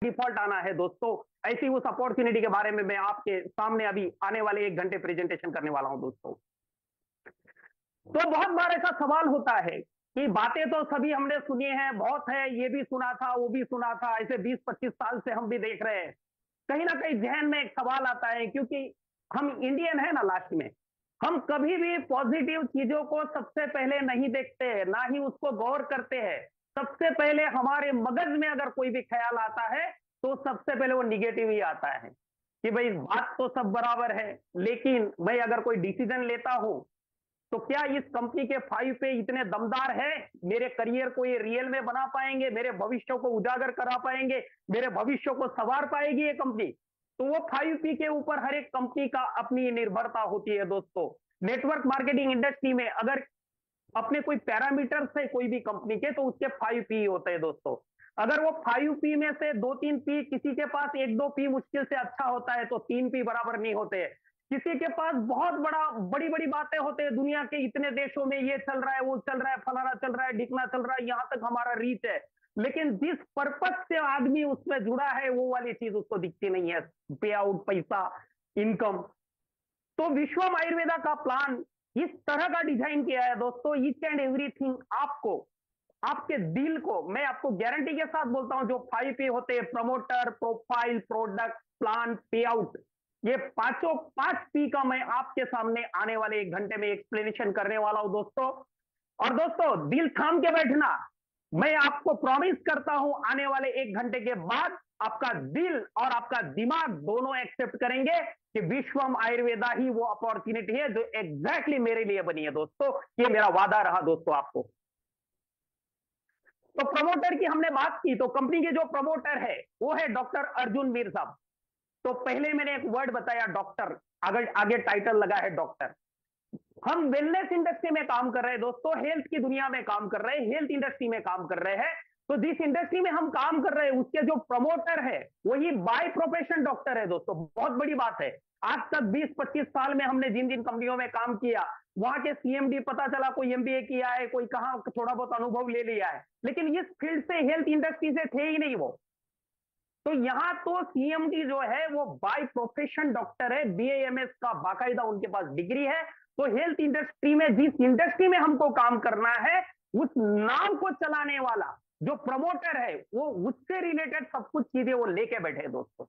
Default आना है दोस्तों। ऐसी उस अपॉर्चुनिटी के बारे में मैं आपके सामने अभी आने वाले 1 घंटे प्रेजेंटेशन करने वाला हूं दोस्तों। तो बहुत बार ऐसा सवाल होता है कि बातें तो सभी हमने सुनी है, बहुत है, ये भी सुना था, वो भी सुना था, ऐसे 20-25 साल से हम भी देख रहे हैं। कहीं ना कहीं जहन में एक सवाल आता है, क्योंकि हम इंडियन है ना, लास्ट में हम कभी भी पॉजिटिव चीजों को सबसे पहले नहीं देखते हैं, ना ही उसको गौर करते हैं। सबसे पहले हमारे मगज में अगर कोई भी ख्याल आता है तो सबसे पहले वो निगेटिव ही आता है कि भाई बात तो सब बराबर है, लेकिन मैं अगर कोई डिसीजन लेता हूं तो क्या इस कंपनी के 5 पे इतने दमदार है, मेरे करियर को ये रियल में बना पाएंगे, मेरे भविष्य को उजागर करा पाएंगे, मेरे भविष्य को संवार पाएगी ये कंपनी। तो वो 5P के ऊपर हर एक कंपनी का अपनी निर्भरता होती है दोस्तों। नेटवर्क मार्केटिंग इंडस्ट्री में अगर अपने कोई पैरामीटर्स है कोई भी कंपनी के, तो उसके 5P होते हैं दोस्तों। अगर वो 5P में से 2-3 P किसी के पास 1-2 P मुश्किल से अच्छा होता है तो 3P बराबर नहीं होते। किसी के पास बहुत बड़ी बड़ी बातें होते हैं, दुनिया के इतने देशों में ये चल रहा है, वो चल रहा है, फलाना चल रहा है, ढिकना चल रहा है, यहां तक हमारा रीच है, लेकिन जिस पर्पज से आदमी उसमें जुड़ा है वो वाली चीज उसको दिखती नहीं है, पे आउट, पैसा, इनकम। तो विश्वम आयुर्वेदा का प्लान इस तरह का डिजाइन किया है दोस्तों, ईच एंड एवरीथिंग आपको, आपके दिल को, मैं आपको गारंटी के साथ बोलता हूं, जो 5P होते हैं, प्रमोटर, प्रोफाइल, प्रोडक्ट, प्लान, पे आउट, ये पांचों 5P का मैं आपके सामने आने वाले 1 घंटे में एक्सप्लेनेशन करने वाला हूं दोस्तों। और दोस्तों दिल थाम के बैठना, मैं आपको प्रॉमिस करता हूं आने वाले 1 घंटे के बाद आपका दिल और आपका दिमाग दोनों एक्सेप्ट करेंगे कि विश्वम आयुर्वेदा ही वो अपॉर्चुनिटी है जो एग्जैक्टली मेरे लिए बनी है दोस्तों। ये मेरा वादा रहा दोस्तों आपको। तो प्रमोटर की हमने बात की, तो कंपनी के जो प्रमोटर है वो है डॉक्टर अर्जुन मीर साहब। तो पहले मैंने एक वर्ड बताया डॉक्टर, आगे आगे टाइटल लगा है डॉक्टर। हम वेलनेस इंडस्ट्री में काम कर रहे हैं दोस्तों, हेल्थ की दुनिया में काम कर रहे हैं, हेल्थ इंडस्ट्री में काम कर रहे हैं। तो जिस इंडस्ट्री में हम काम कर रहे हैं उसके जो प्रमोटर है वही बाय प्रोफेशन डॉक्टर है दोस्तों। बहुत बड़ी बात है। आज तक 20-25 साल में हमने जिन जिन कंपनियों में काम किया, वहां के सीएमडी पता चला कोई एमबीए किया है, कोई कहां थोड़ा बहुत अनुभव ले लिया है, लेकिन इस फील्ड से, हेल्थ इंडस्ट्री से थे ही नहीं वो। तो यहां तो सीएमडी जो है वो बाय प्रोफेशन डॉक्टर है, बीएएमएस का बाकायदा उनके पास डिग्री है। तो हेल्थ इंडस्ट्री में, जिस इंडस्ट्री में हमको काम करना है, उस नाम को चलाने वाला जो प्रमोटर है वो उससे रिलेटेड सब कुछ चीजें वो लेके बैठे दोस्तों।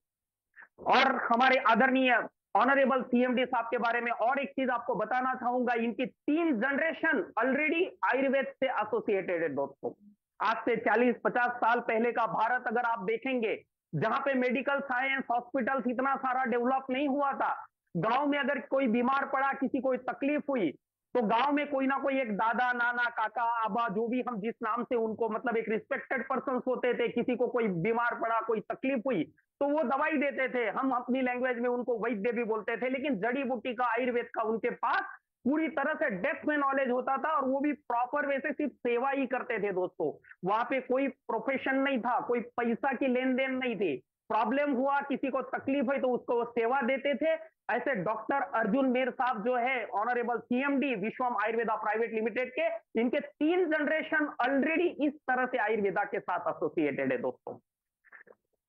और हमारे आदरणीय ऑनरेबल सीएमडी साहब के बारे में और एक चीज आपको बताना चाहूंगा, इनकी 3 जनरेशन ऑलरेडी आयुर्वेद से एसोसिएटेड है दोस्तों। आज से 40-50 साल पहले का भारत अगर आप देखेंगे, जहां पे मेडिकल साइंस, हॉस्पिटल्स इतना सारा डेवलप नहीं हुआ था, गांव में अगर कोई बीमार पड़ा, किसी को तकलीफ हुई, तो गांव में कोई ना कोई एक दादा, नाना, काका, आबा, जो भी हम जिस नाम से उनको, मतलब एक रिस्पेक्टेड पर्सन होते थे, किसी को कोई बीमार पड़ा, कोई तकलीफ हुई तो वो दवाई देते थे। हम अपनी लैंग्वेज में उनको वैद्य भी बोलते थे, लेकिन जड़ी बूटी का, आयुर्वेद का उनके पास पूरी तरह से डेप्थ में नॉलेज होता था, और वो भी प्रॉपर वे से सिर्फ सेवा ही करते थे दोस्तों। वहां पे कोई प्रोफेशन नहीं था, कोई पैसा की लेन देन नहीं थी। प्रॉब्लम हुआ, किसी को तकलीफ है तो उसको वो सेवा देते थे। ऐसे डॉक्टर अर्जुन मेर साहब जो है, ऑनरेबल सीएमडी विश्वम आयुर्वेदा प्राइवेट लिमिटेड के, इनके 3 जनरेशन ऑलरेडी इस तरह से आयुर्वेदा के साथ एसोसिएटेड है दोस्तों।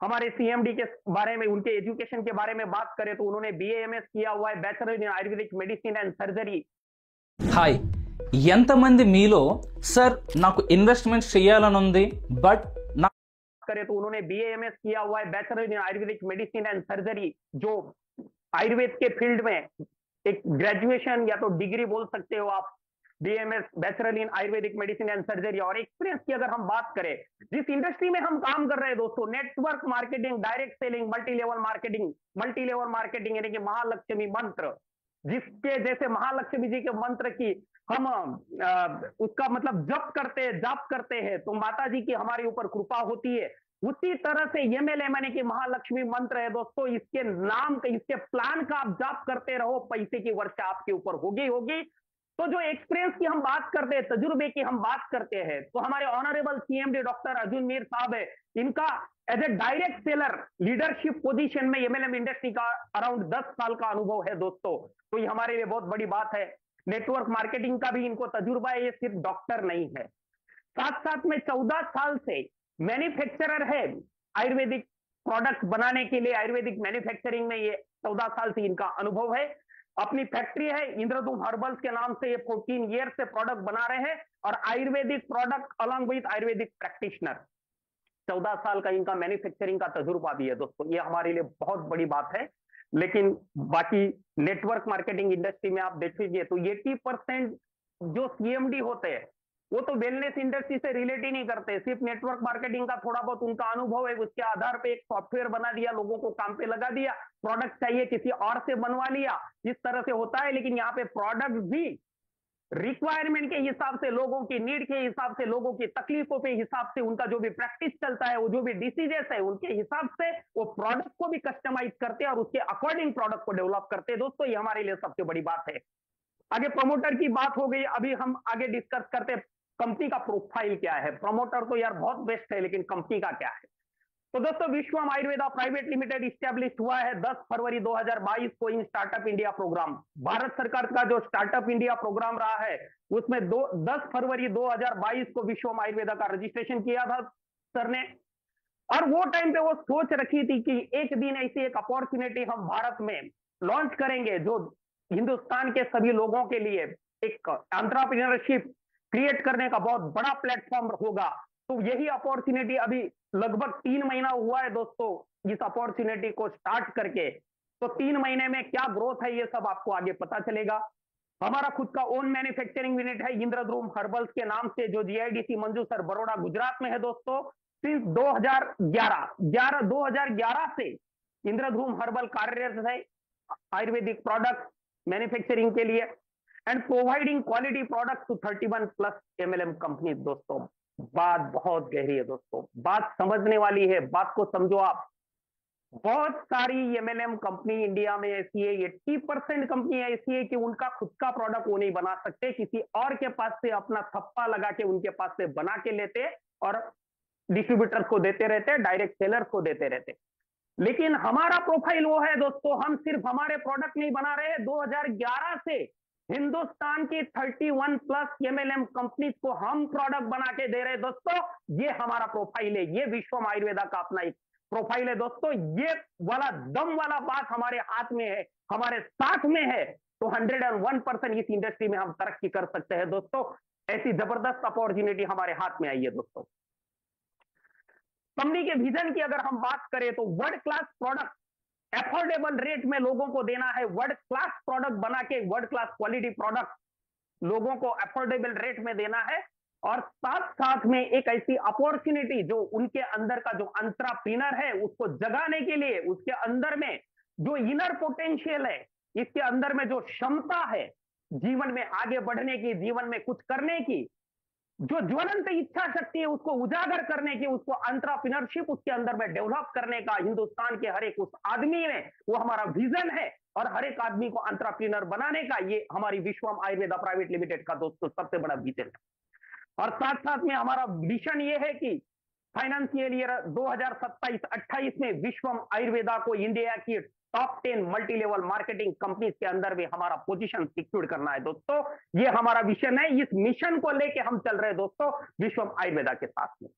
हमारे सीएमडी के बारे में, उनके एजुकेशन के बारे में बात करें तो उन्होंने बीएएमएस किया हुआ है, bachelor in Ayurvedic medicine and surgery. Hi, ఎంతమంది మీలో సార్ నాకు ఇన్వెస్ట్మెంట్ చేయాలని ఉంది బట్ నా करें तो उन्होंने बीएएमएस किया हुआ है, bachelor in Ayurvedic medicine and surgery, जो आयुर्वेद के फील्ड में एक ग्रेजुएशन या तो डिग्री बोल सकते हो आप, BMS, bachelor in Ayurvedic medicine and surgery. और एक्सपीरियंस की अगर हम बात करें, जिस इंडस्ट्री में हम काम कर रहे हैं दोस्तों, network marketing, direct selling, multi level marketing यानी कि महालक्ष्मी मंत्र, जिसके जैसे महालक्ष्मी जी के मंत्र की हम उसका मतलब जाप करते हैं तो माता जी की हमारे ऊपर कृपा होती है। उसी तरह से एमएलएम यानी कि महालक्ष्मी मंत्र है दोस्तों, इसके नाम का, इसके प्लान का आप जाप करते रहो, पैसे की वर्षा आपके ऊपर होगी होगी। तो जो एक्सपीरियंस की हम बात करते हैं, तजुर्बे की हम बात करते हैं, तो हमारे honourable CMD doctor Arjun Mir साहब है, इनका as a direct seller leadership position में एमएलएम इंडस्ट्री का अराउंड 10 साल का अनुभव है दोस्तों। तो ये हमारे लिए बहुत बड़ी बात है। नेटवर्क मार्केटिंग का भी इनको तजुर्बा है, ये सिर्फ डॉक्टर नहीं है। साथ साथ में 14 साल से मैन्युफैक्चरर है आयुर्वेदिक प्रोडक्ट बनाने के लिए आयुर्वेदिक मैन्युफैक्चरिंग में ये 14 साल से इनका अनुभव है। अपनी फैक्ट्री है इंद्रधूम हर्बल्स के नाम से, ये 14 ईयर से प्रोडक्ट बना रहे हैं और Ayurvedic product along with Ayurvedic practitioner. 14 साल का इनका मैन्युफैक्चरिंग का तजुर्बा भी है दोस्तों, ये हमारे लिए बहुत बड़ी बात है। लेकिन बाकी नेटवर्क मार्केटिंग इंडस्ट्री में आप देखेंगे तो 80% जो सीएमडी होते हैं वो तो वेलनेस इंडस्ट्री से रिलेट ही नहीं करते, सिर्फ नेटवर्क मार्केटिंग का थोड़ा बहुत उनका अनुभव है, उसके आधार पे एक सॉफ्टवेयर बना दिया, लोगों को काम पे लगा दिया, प्रोडक्ट चाहिए किसी और से बनवा लिया, इस तरह से होता है। लेकिन यहाँ पे प्रोडक्ट भी रिक्वायरमेंट के हिसाब से, लोगों की नीड के हिसाब से, लोगों की तकलीफों के हिसाब से, उनका जो भी प्रैक्टिस चलता है, वो जो भी डिसीजेस है उनके हिसाब से वो प्रोडक्ट को भी कस्टमाइज करते हैं और उसके अकॉर्डिंग प्रोडक्ट को डेवलप करते हैं दोस्तों, ये हमारे लिए सबसे बड़ी बात है। आगे प्रमोटर की बात हो गई, अभी हम आगे डिस्कस करते हैं कंपनी का प्रोफाइल क्या है। प्रमोटर तो यार बहुत बेस्ट है, लेकिन कंपनी का क्या है। तो दोस्तों Vishwam Ayurveda private limited establish हुआ है 10 फरवरी 2022 को in startup India program. Bharat सरकार का जो स्टार्टअप इंडिया प्रोग्राम रहा है उसमें 10 फरवरी 2022 को विश्वम आयुर्वेदा का रजिस्ट्रेशन किया था सर ने। और वो टाइम पे वो सोच रखी थी कि एक दिन ऐसी एक अपॉर्चुनिटी हम भारत में लॉन्च करेंगे जो हिंदुस्तान के सभी लोगों के लिए एक एंटरप्रेन्योरशिप क्रिएट करने का बहुत बड़ा प्लेटफॉर्म होगा। तो यही अपॉर्चुनिटी अभी लगभग 3 महीना हुआ है दोस्तों इस अपॉर्चुनिटी को स्टार्ट करके। तो 3 महीने में क्या ग्रोथ है ये सब आपको आगे पता चलेगा। हमारा खुद का ओन मैन्युफैक्चरिंग यूनिट है इंद्रधूम हर्बल्स के नाम से, जो जीआईडीसी मंजू सर बड़ौदा गुजरात में है दोस्तों। सिंस 2011 से इंद्रधूम हर्बल कार्यरत है आयुर्वेदिक प्रोडक्ट मैन्युफैक्चरिंग के लिए and providing quality product to 31+ MLM company. दोस्तों बात बहुत गहरी है दोस्तों, बात समझने वाली है, बात को समझो आप। बहुत सारी एमएलएम कंपनी इंडिया में ऐसी है, 80% कंपनी ऐसी है कि उनका खुद का प्रोडक्ट वो नहीं बना सकते, किसी और के पास से अपना थप्पा लगा के उनके पास से बना के लेते और डिस्ट्रीब्यूटर्स को देते रहते, डायरेक्ट सेलर्स को देते रहते। लेकिन हमारा प्रोफाइल वो है दोस्तों, हम सिर्फ हमारे प्रोडक्ट नहीं बना रहे, 2011 से हिंदुस्तान की 31+ एमएलएम कंपनीज को हम प्रोडक्ट बना के दे रहे दोस्तों। ये हमारा प्रोफाइल है, ये विश्वम आयुर्वेदा का अपना एक प्रोफाइल है दोस्तों। ये वाला दम वाला बात हमारे हाथ में है, हमारे साथ में है, तो 101% इस इंडस्ट्री में हम तरक्की कर सकते हैं दोस्तों। ऐसी जबरदस्त अपॉर्चुनिटी हमारे हाथ में आई है दोस्तों। कंपनी के विजन की अगर हम बात करें तो world class product affordable rate में लोगों को देना है, वर्ल्ड क्लास प्रोडक्ट बना के वर्ल्ड क्लास क्वालिटी प्रोडक्ट लोगों को अफोर्डेबल रेट में देना है, और साथ साथ में एक ऐसी अपॉर्चुनिटी जो उनके अंदर का जो एंटरप्रेन्योर है उसको जगाने के लिए, उसके अंदर में जो इनर पोटेंशियल है, इसके अंदर में जो क्षमता है जीवन में आगे बढ़ने की, जीवन में कुछ करने की, जो ज्वलंत इच्छा शक्ति है उसको उजागर करने की, उसको एंटरप्रेन्योरशिप उसके अंदर में डेवलप करने का हिंदुस्तान के हर एक उस आदमी में वो हमारा विजन है, और हर एक आदमी को एंटरप्रेन्योर बनाने का ये हमारी विश्वम आयुर्वेदा प्राइवेट लिमिटेड का दोस्तों सबसे बड़ा विजन है। और साथ साथ में हमारा मिशन ये है कि फाइनेंशियल ईयर 2027-28 में विश्वम आयुर्वेदा को इंडिया की top 10 multi level marketing companies के अंदर भी हमारा पोजीशन सिक्योर करना है दोस्तों। ये हमारा मिशन है, इस मिशन को लेके हम चल रहे हैं दोस्तों विश्वम आयुर्वेदा के साथ में।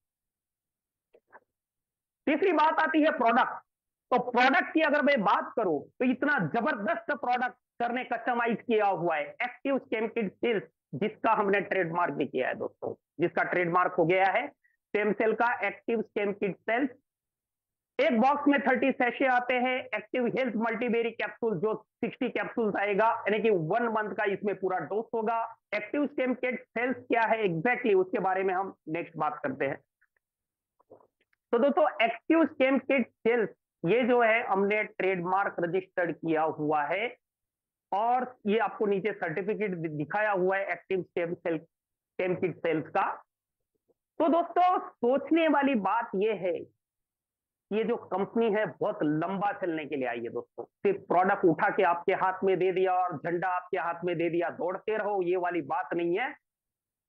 तीसरी बात आती है प्रोडक्ट। तो प्रोडक्ट की अगर मैं बात करूं तो इतना जबरदस्त प्रोडक्ट सर ने कस्टमाइज किया हुआ है, एक्टिव स्टेम किड सेल्स, जिसका हमने ट्रेडमार्क भी किया है दोस्तों, जिसका ट्रेडमार्क हो गया है स्टेम सेल का एक्टिव स्टेम किड सेल्स। एक बॉक्स में 30 सैशे आते हैं, एक्टिव हेल्थ मल्टीबेरी कैप्सूल जो 60 कैप्सूल्स आएगा, यानी कि 1 मंथ का इसमें पूरा डोज होगा। एक्टिव स्टेम किड सेल्स क्या है एग्जैक्टली उसके बारे में हम नेक्स्ट बात करते हैं। तो दोस्तों एक्टिव स्टेम किड सेल्स ये जो है हमने ट्रेडमार्क रजिस्टर्ड किया हुआ है, और ये आपको नीचे सर्टिफिकेट दिखाया हुआ है एक्टिव स्टेम किड सेल्स का। तो दोस्तों सोचने वाली बात ये है, ये जो कंपनी है बहुत लंबा चलने के लिए आई है दोस्तों। सिर्फ प्रोडक्ट उठा के आपके हाथ में दे दिया और झंडा आपके हाथ में दे दिया दौड़ते रहो, ये वाली बात नहीं है।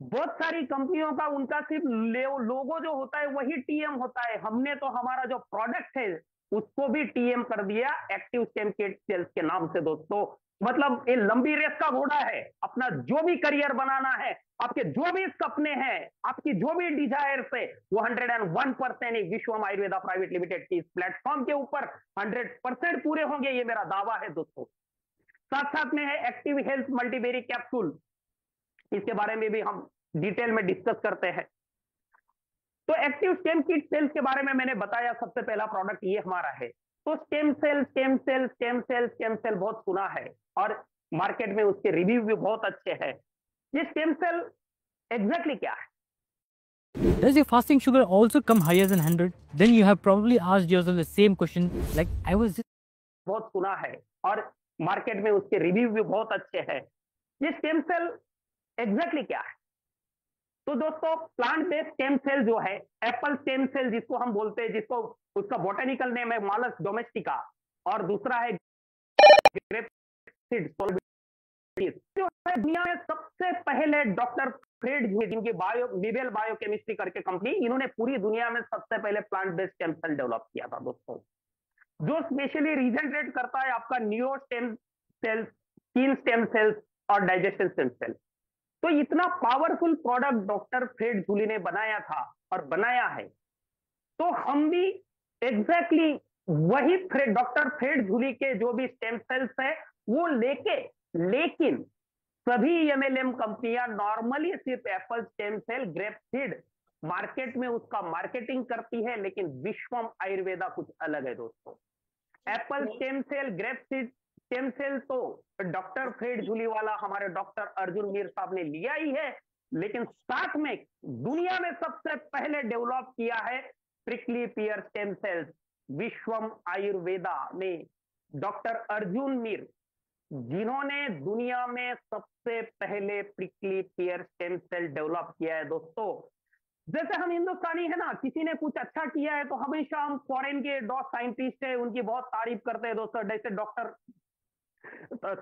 बहुत सारी कंपनियों का उनका सिर्फ लोगो जो होता है वही टीएम होता है, हमने तो हमारा जो प्रोडक्ट है उसको भी टीएम कर दिया एक्टिव स्टेम किड सेल्स के नाम से दोस्तों। मतलब ये लंबी रेस का घोड़ा है। अपना जो भी करियर बनाना है, आपके जो भी सपने हैं, आपकी जो भी डिजायर्स है, वो 101% विश्वम आयुर्वेदा प्राइवेट लिमिटेड की इस प्लेटफॉर्म के ऊपर 100% पूरे होंगे, ये मेरा दावा है दोस्तों। साथ साथ में है एक्टिव हेल्थ मल्टीबेरी कैप्सूल, इसके बारे में भी हम डिटेल में डिस्कस करते हैं। तो एक्टिव स्टेम किट सेल्स के बारे में मैंने बताया, सबसे पहला प्रोडक्ट ये हमारा है। तो stem cell stem cell stem cell stem cell बहुत सुना है और मार्केट में उसके रिव्यू भी बहुत अच्छे हैं। ये स्टेम सेल एग्जैक्टली क्या है? Does your fasting sugar also come higher than 100? Then you have probably asked yourself the same question like I was just बहुत सुना है और मार्केट में उसके रिव्यू भी बहुत अच्छे हैं। ये स्टेम सेल एग्जैक्टली क्या है? तो दोस्तों, प्लांट बेस्ड स्टेम सेल जो है, एप्पल स्टेम सेल जिसको हम बोलते हैं, जिसको उसका बॉटनिकल नेम है मालस डोमेस्टिका, और दूसरा है ग्रेपसीड जो है दुनिया में सबसे पहले डॉक्टर फ्रेड, जिनकी निबेल बायोकेमिस्ट्री करके कंपनी, इन्होंने पूरी दुनिया में सबसे पहले plant based stem cell develop किया था दोस्तों, जो स्पेशली रीजनरेट करता है आपका neuro stem cells, skin stem cells और डाइजेशन स्टेम सेल। तो इतना powerful product doctor Fred Julie ने बनाया था और बनाया है। तो हम भी एग्जैक्टली वही डॉक्टर फ्रेड जूली के जो भी स्टेम सेल्स है वो लेके, लेकिन सभी एमएलएम कंपनियां नॉर्मली सिर्फ apple stem cell grapeseed market में उसका मार्केटिंग करती है, लेकिन विश्वम आयुर्वेदा कुछ अलग है दोस्तों। Apple stem cell grapeseed stem cell तो डॉक्टर फ्रेड जूली वाला हमारे डॉक्टर अर्जुन मीर साहब ने लिया ही है, लेकिन साथ में दुनिया में सबसे पहले डेवलप किया है prickly pear stem cells, Vishwam Ayurveda में डॉक्टर अर्जुन मीर, जिन्होंने दुनिया में सबसे पहले prickly pear stem cell develop किया है दोस्तों। जैसे हम हिंदुस्तानी है ना, किसी ने कुछ अच्छा किया है तो हमेशा हम फॉरेन के डॉ साइंटिस्ट है उनकी बहुत तारीफ करते हैं दोस्तों। जैसे डॉक्टर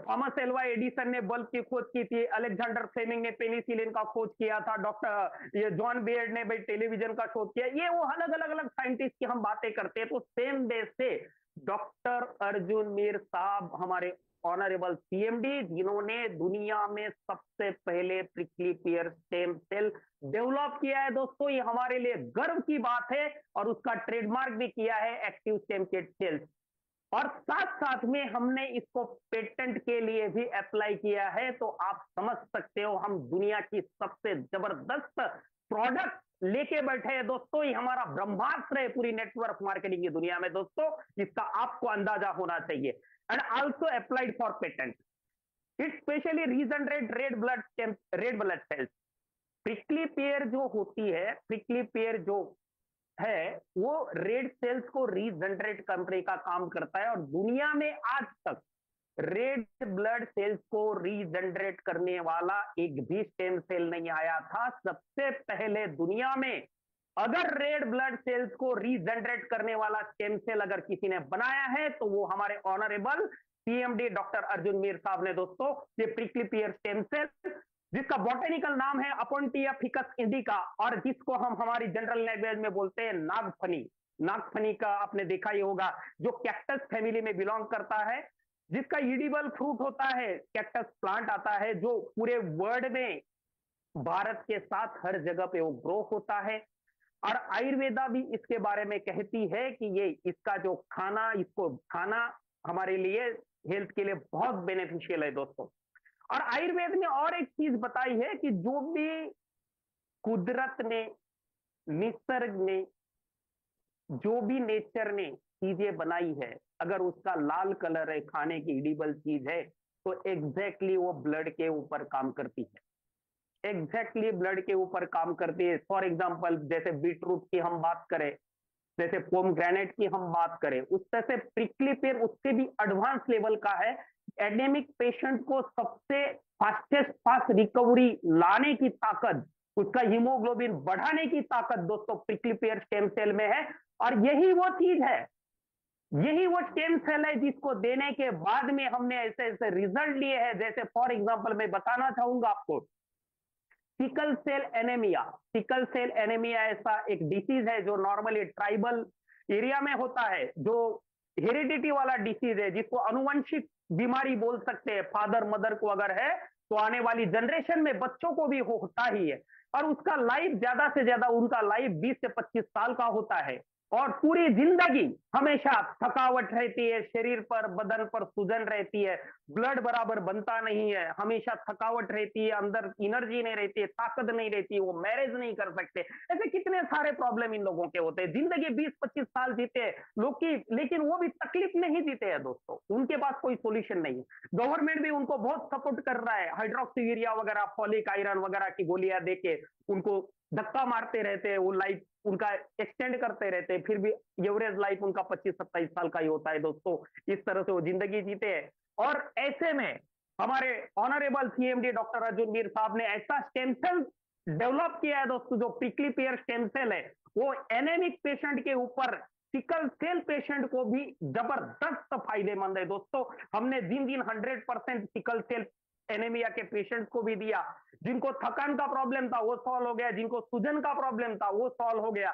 थॉमस एल्वा एडिसन ने बल्ब की खोज की थी, अलेक्जेंडर फ्लेमिंग ने पेनिसिलिन का खोज किया था, डॉक्टर ये जॉन बेयर्ड ने भाई टेलीविजन का शोध किया। ये वो अलग अलग अलग साइंटिस्ट की हम बातें करते हैं, तो सेम बेस से डॉक्टर अर्जुन मीर साहब हमारे ऑनरेबल सीएमडी, जिन्होंने दुनिया में सबसे पहले prickly pear stem cell develop किया है दोस्तों, ये हमारे लिए गर्व की बात है। और उसका ट्रेडमार्क भी किया है एक्टिव स्टेम किट सेल्स, और साथ साथ में हमने इसको पेटेंट के लिए भी अप्लाई किया है। तो आप समझ सकते हो हम दुनिया की सबसे जबरदस्त प्रोडक्ट लेके बैठे हैं दोस्तों। ये हमारा ब्रह्मास्त्र है पूरी नेटवर्क मार्केटिंग की दुनिया में दोस्तों, इसका आपको अंदाजा होना चाहिए। And also applied for patent, it specially regenerate red blood cells. Prickly pair जो होती है, प्रिकली पेयर जो है वो रेड सेल्स को रीजनरेट करने का काम करता है, और दुनिया में आज तक रेड ब्लड सेल्स को रीजनरेट करने वाला एक भी स्टेम सेल नहीं आया था। सबसे पहले दुनिया में अगर रेड ब्लड सेल्स को रीजनरेट करने वाला स्टेम सेल अगर किसी ने बनाया है तो वो हमारे honourable CMD doctor Arjun Mir साहब ने दोस्तों। ये प्रिकली पियर स्टेम सेल, जिसका बॉटेनिकल नाम है अपॉन्टिया फिकस इंडिका, और जिसको हम हमारी जनरल लैंग्वेज में बोलते हैं नागफनी। नागफनी का आपने देखा ही होगा, जो कैक्टस फैमिली में बिलोंग करता है, जिसका इडिबल फ्रूट होता है, कैक्टस प्लांट आता है, जो पूरे वर्ल्ड में भारत के साथ हर जगह पे वो ग्रो होता है। और आयुर्वेदा भी इसके बारे में कहती है कि ये इसका जो खाना, इसको खाना हमारे लिए हेल्थ के लिए बहुत बेनिफिशियल है दोस्तों। और आयुर्वेद में और एक चीज बताई है कि जो भी कुदरत ने, निसर्ग ने, जो भी नेचर ने चीजें बनाई है, अगर उसका लाल कलर है, खाने की इडिबल चीज है, तो एग्जैक्टली वो ब्लड के ऊपर काम करती है, एग्जैक्टली ब्लड के ऊपर काम करती है। फॉर एग्जाम्पल जैसे बीटरूट की हम बात करें, जैसे पोमग्रेनेट की हम बात करें, उस तरह से प्रिकली पेयर उससे भी एडवांस लेवल का है। एडेमिक पेशेंट को सबसे फास्ट रिकवरी लाने की ताकत, उसका हीमोग्लोबिन बढ़ाने की ताकत दोस्तों प्रिकली पेयर स्टेम सेल में है। और यही वो चीज है, यही वो स्टेम सेल है जिसको देने के बाद में हमने ऐसे ऐसे रिजल्ट लिए हैं। जैसे फॉर एग्जांपल मैं बताना चाहूंगा आपको, sickle cell anaemia. Sickle cell anaemia ऐसा एक डिसीज है जो नॉर्मली ट्राइबल एरिया में होता है, जो हेरिडिटी वाला डिसीज है, जिसको अनुवंशिक बीमारी बोल सकते हैं, फादर मदर को अगर है तो आने वाली जनरेशन में बच्चों को भी होता ही है। और उसका लाइफ ज्यादा से ज्यादा उनका लाइफ 20 से 25 साल का होता है, और पूरी जिंदगी हमेशा थकावट रहती है, शरीर पर बदन पर सूजन रहती है, ब्लड बराबर बनता नहीं है, हमेशा थकावट रहती है, अंदर एनर्जी नहीं रहती है, ताकत नहीं रहती है, वो मैरिज नहीं कर सकते। ऐसे कितने सारे प्रॉब्लम इन लोगों के होते हैं, जिंदगी 20-25 साल जीते हैं लोग की, लेकिन वो भी तकलीफ नहीं जीते हैं दोस्तों, उनके पास कोई सोल्यूशन नहीं है। गवर्नमेंट भी उनको बहुत सपोर्ट कर रहा है, हाइड्रोक्सीयूरिया वगैरह, फॉलिक आयरन वगैरह की गोलियां देके उनको धक्का मारते रहते हैं, वो लाइफ उनका एक्सटेंड करते रहते हैं, फिर भी एवरेज लाइफ उनका 25-27 साल का ही होता है दोस्तों। इस तरह से वो जिंदगी जीते हैं। और ऐसे में हमारे honourable CMD doctor Arjun Mir साहब ने ऐसा स्टेम सेल डेवलप किया है दोस्तों, जो प्रिकली पेयर स्टेम सेल है, वो एनेमिक पेशेंट के ऊपर, सिकल सेल पेशेंट को भी जबरदस्त फायदेमंद है दोस्तों। हमने दिन दिन 100% सिकल सेल एनीमिया के पेशेंट्स को भी दिया। जिनको थकान का प्रॉब्लम था वो सॉल्व हो गया, जिनको सूजन का प्रॉब्लम था वो सॉल्व हो गया,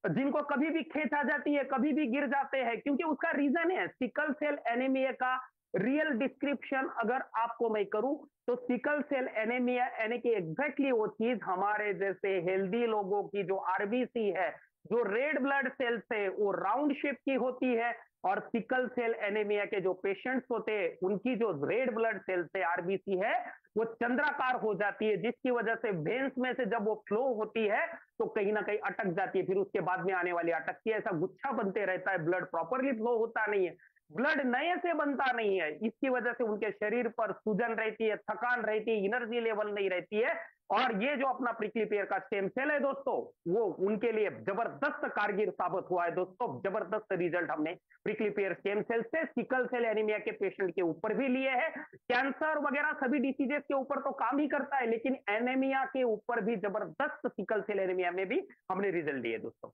जिनको कभी भी खेच आ जाती है, कभी भी गिर जाते हैं, क्योंकि उसका रीजन है सिकल सेल एनीमिया का। रियल डिस्क्रिप्शन अगर आपको मैं करूं तो सिकल सेल एनीमिया यानी कि एग्जैक्टली वो चीज हमारे जैसे हेल्दी लोगों की जो आरबीसी है, जो रेड ब्लड सेल्स है, वो राउंड शेप की होती है, और सिकल सेल एनीमिया के जो पेशेंट्स होते हैं उनकी जो रेड ब्लड सेल्स है, आरबीसी है, वो चंद्राकार हो जाती है, जिसकी वजह से वेन्स में से जब वो फ्लो होती है तो कहीं ना कहीं अटक जाती है, फिर उसके बाद में आने वाली अटकती है, ऐसा गुच्छा बनते रहता है, ब्लड प्रॉपरली फ्लो होता नहीं है, ब्लड नए से बनता नहीं है, इसकी वजह से उनके शरीर पर सूजन रहती है, थकान रहती है, एनर्जी लेवल नहीं रहती है। और ये जो अपना प्रिकली पेयर का स्टेम सेल है दोस्तों, वो उनके लिए जबरदस्त कारगर साबित हुआ है दोस्तों। जबरदस्त रिजल्ट हमने प्रिकली पेयर स्टेम सेल से सिकल सेल एनीमिया के पेशेंट के ऊपर भी लिए हैं। कैंसर वगैरह सभी डिसीजेस के ऊपर तो काम ही करता है, लेकिन एनीमिया के ऊपर भी जबरदस्त सिकल सेल एनीमिया में भी हमने रिजल्ट दिए दोस्तों।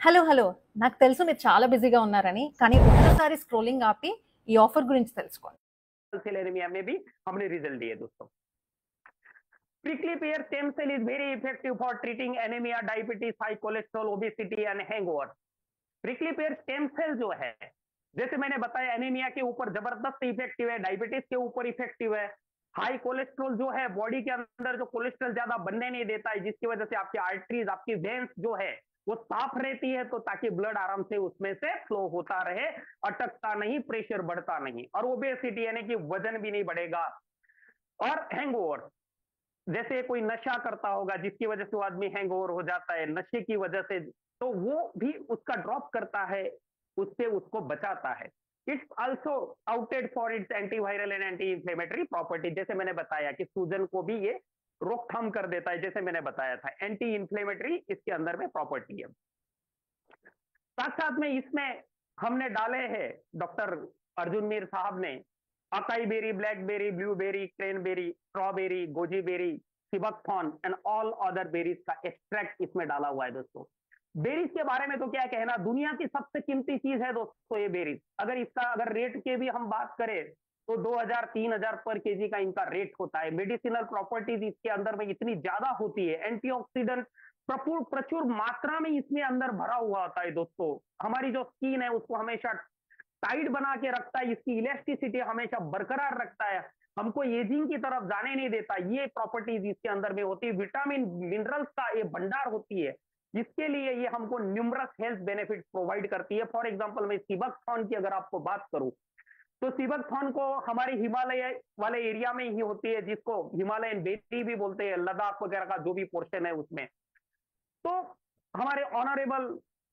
హలో నాకు తెలుసు మీరు చాలా బిజీగా ఉన్నారని, కానీ ఒక్కసారి స్క్రోలింగ్ ఆపి ఈ ఆఫర్ గురించి తెలుసుకోండి. सेल एनीमिया में भी हमने रिजल्ट दिए दोस्तों। Prickly pear stem cell is very effective for treating anaemia, diabetes, high cholesterol, obesity and hangover. Prickly pear stem cell जो है, जैसे मैंने बताया, एनीमिया के ऊपर जबरदस्त इफेक्टिव है, डायबिटीज के ऊपर इफेक्टिव है, हाई कोलेस्ट्रॉल जो है, बॉडी के अंदर जो कोलेस्ट्रॉल ज्यादा बनने नहीं देता है, जिसकी वजह से आपकी आर्टरीज, आपकी वेन्स जो है वो साफ रहती है, तो ताकि ब्लड आराम से उसमें से फ्लो होता रहे, अटकता नहीं, प्रेशर बढ़ता नहीं, और ओबेसिटी यानी कि वजन भी नहीं बढ़ेगा। और हैंगओवर, जैसे कोई नशा करता होगा जिसकी वजह से वो आदमी हैंगओवर हो जाता है, नशे की वजह से, तो वो भी उसका ड्रॉप करता है, उससे उसको बचाता है। It's also आउटेड for its antiviral and anti inflammatory property. जैसे मैंने बताया कि सूजन को भी ये रोकथाम कर देता है, जैसे मैंने बताया था, एंटी इंफ्लेमेटरी इसके अंदर में प्रॉपर्टी है। साथ साथ में इसमें हमने डाले हैं डॉक्टर अर्जुन मीर साहब ने acai berry, blackberry, blueberry, cranberry, strawberry, goji berry, sea buckthorn and all other berries का एक्सट्रैक्ट इसमें डाला हुआ है दोस्तों। बेरीज के बारे में तो क्या कहना, दुनिया की सबसे कीमती चीज है दोस्तों ये बेरीज। अगर इसका अगर रेट की भी हम बात करें तो 2000-3000 पर केजी का इनका रेट होता है। मेडिसिनल प्रॉपर्टीज इसके अंदर में इतनी ज्यादा होती है, एंटीऑक्सीडेंट प्रचुर मात्रा में इसमें अंदर भरा हुआ होता है दोस्तों। हमारी जो स्किन है उसको हमेशा टाइट बना के रखता है, इसकी इलेस्टिसिटी हमेशा बरकरार रखता है, हमको एजिंग की तरफ जाने नहीं देता। ये प्रॉपर्टीज इसके अंदर में होती है। विटामिन मिनरल्स का ये भंडार होती है, इसके लिए ये हमको न्यूमरस हेल्थ बेनिफिट प्रोवाइड करती है। फॉर एग्जांपल मैं सिबकथॉर्न की अगर आपको बात करूं तो सिबकथॉर्न को हमारे हिमालय वाले एरिया में ही होती है, जिसको हिमालयन बेरी भी बोलते हैं, लद्दाख वगैरह का जो भी पोर्शन है उसमें। तो हमारे ऑनरेबल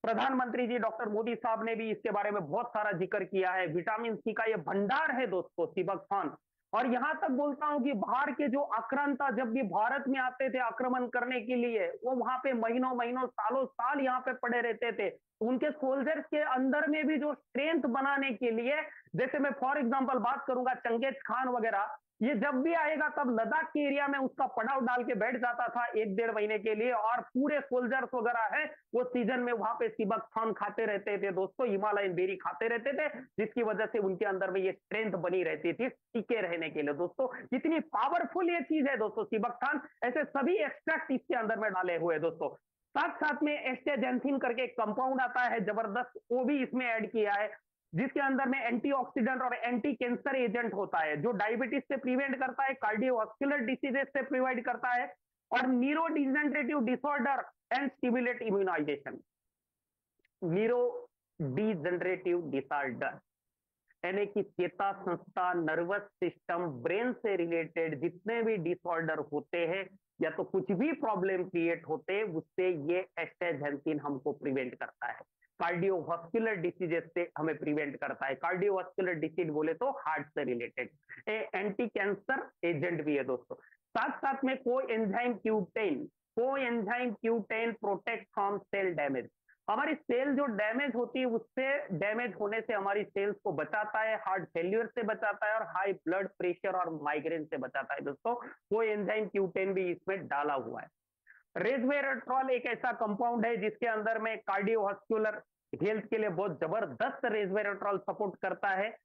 प्रधानमंत्री जी डॉक्टर मोदी साहब ने भी इसके बारे में बहुत सारा जिक्र किया है। विटामिन सी का ये भंडार है दोस्तों सिबकथॉर्न। और यहां तक बोलता हूं कि बाहर के जो आक्रांता जब भी भारत में आते थे आक्रमण करने के लिए, वो वहां पे महीनों महीनों सालों साल यहाँ पे पड़े रहते थे। उनके सोल्जर्स के अंदर में भी जो स्ट्रेंथ बनाने के लिए, जैसे मैं फॉर एग्जांपल बात करूंगा चंगेज खान वगैरह, ये जब भी आएगा तब लद्दाख के एरिया में उसका पड़ाव डाल के बैठ जाता था 1-1.5 महीने के लिए, और पूरे सोल्जर्स वगैरह है वो सीजन में वहां पे सिबकथॉर्न खाते रहते थे दोस्तों, हिमालयन बेरी खाते रहते थे, जिसकी वजह से उनके अंदर में ये स्ट्रेंथ बनी रहती थी टिके रहने के लिए दोस्तों। इतनी पावरफुल ये चीज है दोस्तों सिबकथॉर्न। ऐसे सभी एक्सट्रैक्ट इसके अंदर में डाले हुए दोस्तों। साथ साथ में एस्टेजेंथिन करके एक कंपाउंड आता है जबरदस्त, वो भी इसमें ऐड किया है। जिसके अंदर में एंटीऑक्सीडेंट और एंटी कैंसर एजेंट होता है, जो डायबिटीज से प्रिवेंट करता है, कार्डियोवास्कुलर डिसीजेस से प्रिवेंट करता है, और neuro degenerative disorder and stimulate immunisation. Neuro degenerative disorder यानी कि चेता संस्था, नर्वस सिस्टम, ब्रेन से रिलेटेड जितने भी डिसऑर्डर होते हैं या तो कुछ भी प्रॉब्लम क्रिएट होते हैं, उससे ये एस्टाग्लैंडिन हमको प्रिवेंट करता है। कार्डियोवास्कुलर डिसीजेस से हमें प्रिवेंट करता है। कार्डियोवास्कुलर डिसीज बोले तो हार्ट से रिलेटेड। एंटी कैंसर एजेंट भी है दोस्तों। साथ साथ में coenzyme Q10 protect from cell damage. हमारी सेल जो डैमेज होती है उससे, डैमेज होने से हमारी सेल्स को बचाता है, हार्ट फेल्यूर से बचाता है, और हाई ब्लड प्रेशर और माइग्रेन से बचाता है दोस्तों। कोएंजाइम Q10 भी इसमें डाला हुआ है। रेस्वेराट्रॉल एक ऐसा कंपाउंड है जिसके अंदर में कार्डियोवास्कुलर हेल्थ के लिए बहुत जबरदस्त रेस्वेराट्रॉल सपोर्ट करता है।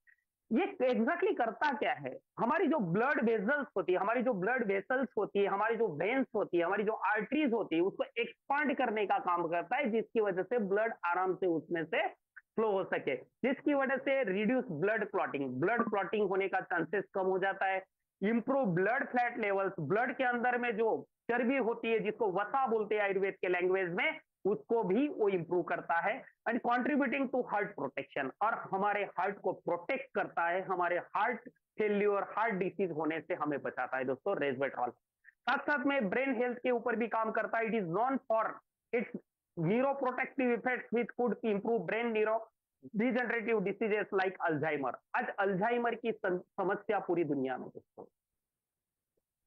ये एग्जैक्टली करता क्या है? हमारी जो ब्लड वेसल्स होती है, हमारी जो ब्लड वेसल्स होती है, हमारी जो वेन्स होती है, हमारी जो आर्टरीज होती है, उसको एक्सपांड करने का काम करता है, जिसकी वजह से ब्लड आराम से उसमें से फ्लो हो सके, जिसकी वजह से रिड्यूस ब्लड क्लॉटिंग होने का चांसेस कम हो जाता है। Improve blood fat levels, blood के अंदर में जो चर्बी होती है जिसको वसा बोलते हैं आयुर्वेद के लैंग्वेज में, उसको भी वो इंप्रूव करता है। And contributing to heart protection, और हमारे हार्ट को प्रोटेक्ट करता है, हमारे हार्ट फेल्यूर, हार्ट डिसीज होने से हमें बचाता है दोस्तों रेस्वेराट्रॉल। साथ साथ में ब्रेन हेल्थ के ऊपर भी काम करता है। It is non for its neuroprotective effects which could improve brain neuro degenerative diseases like Alzheimer. आज अल्जाइमर की समस्या पूरी दुनिया में दोस्तों,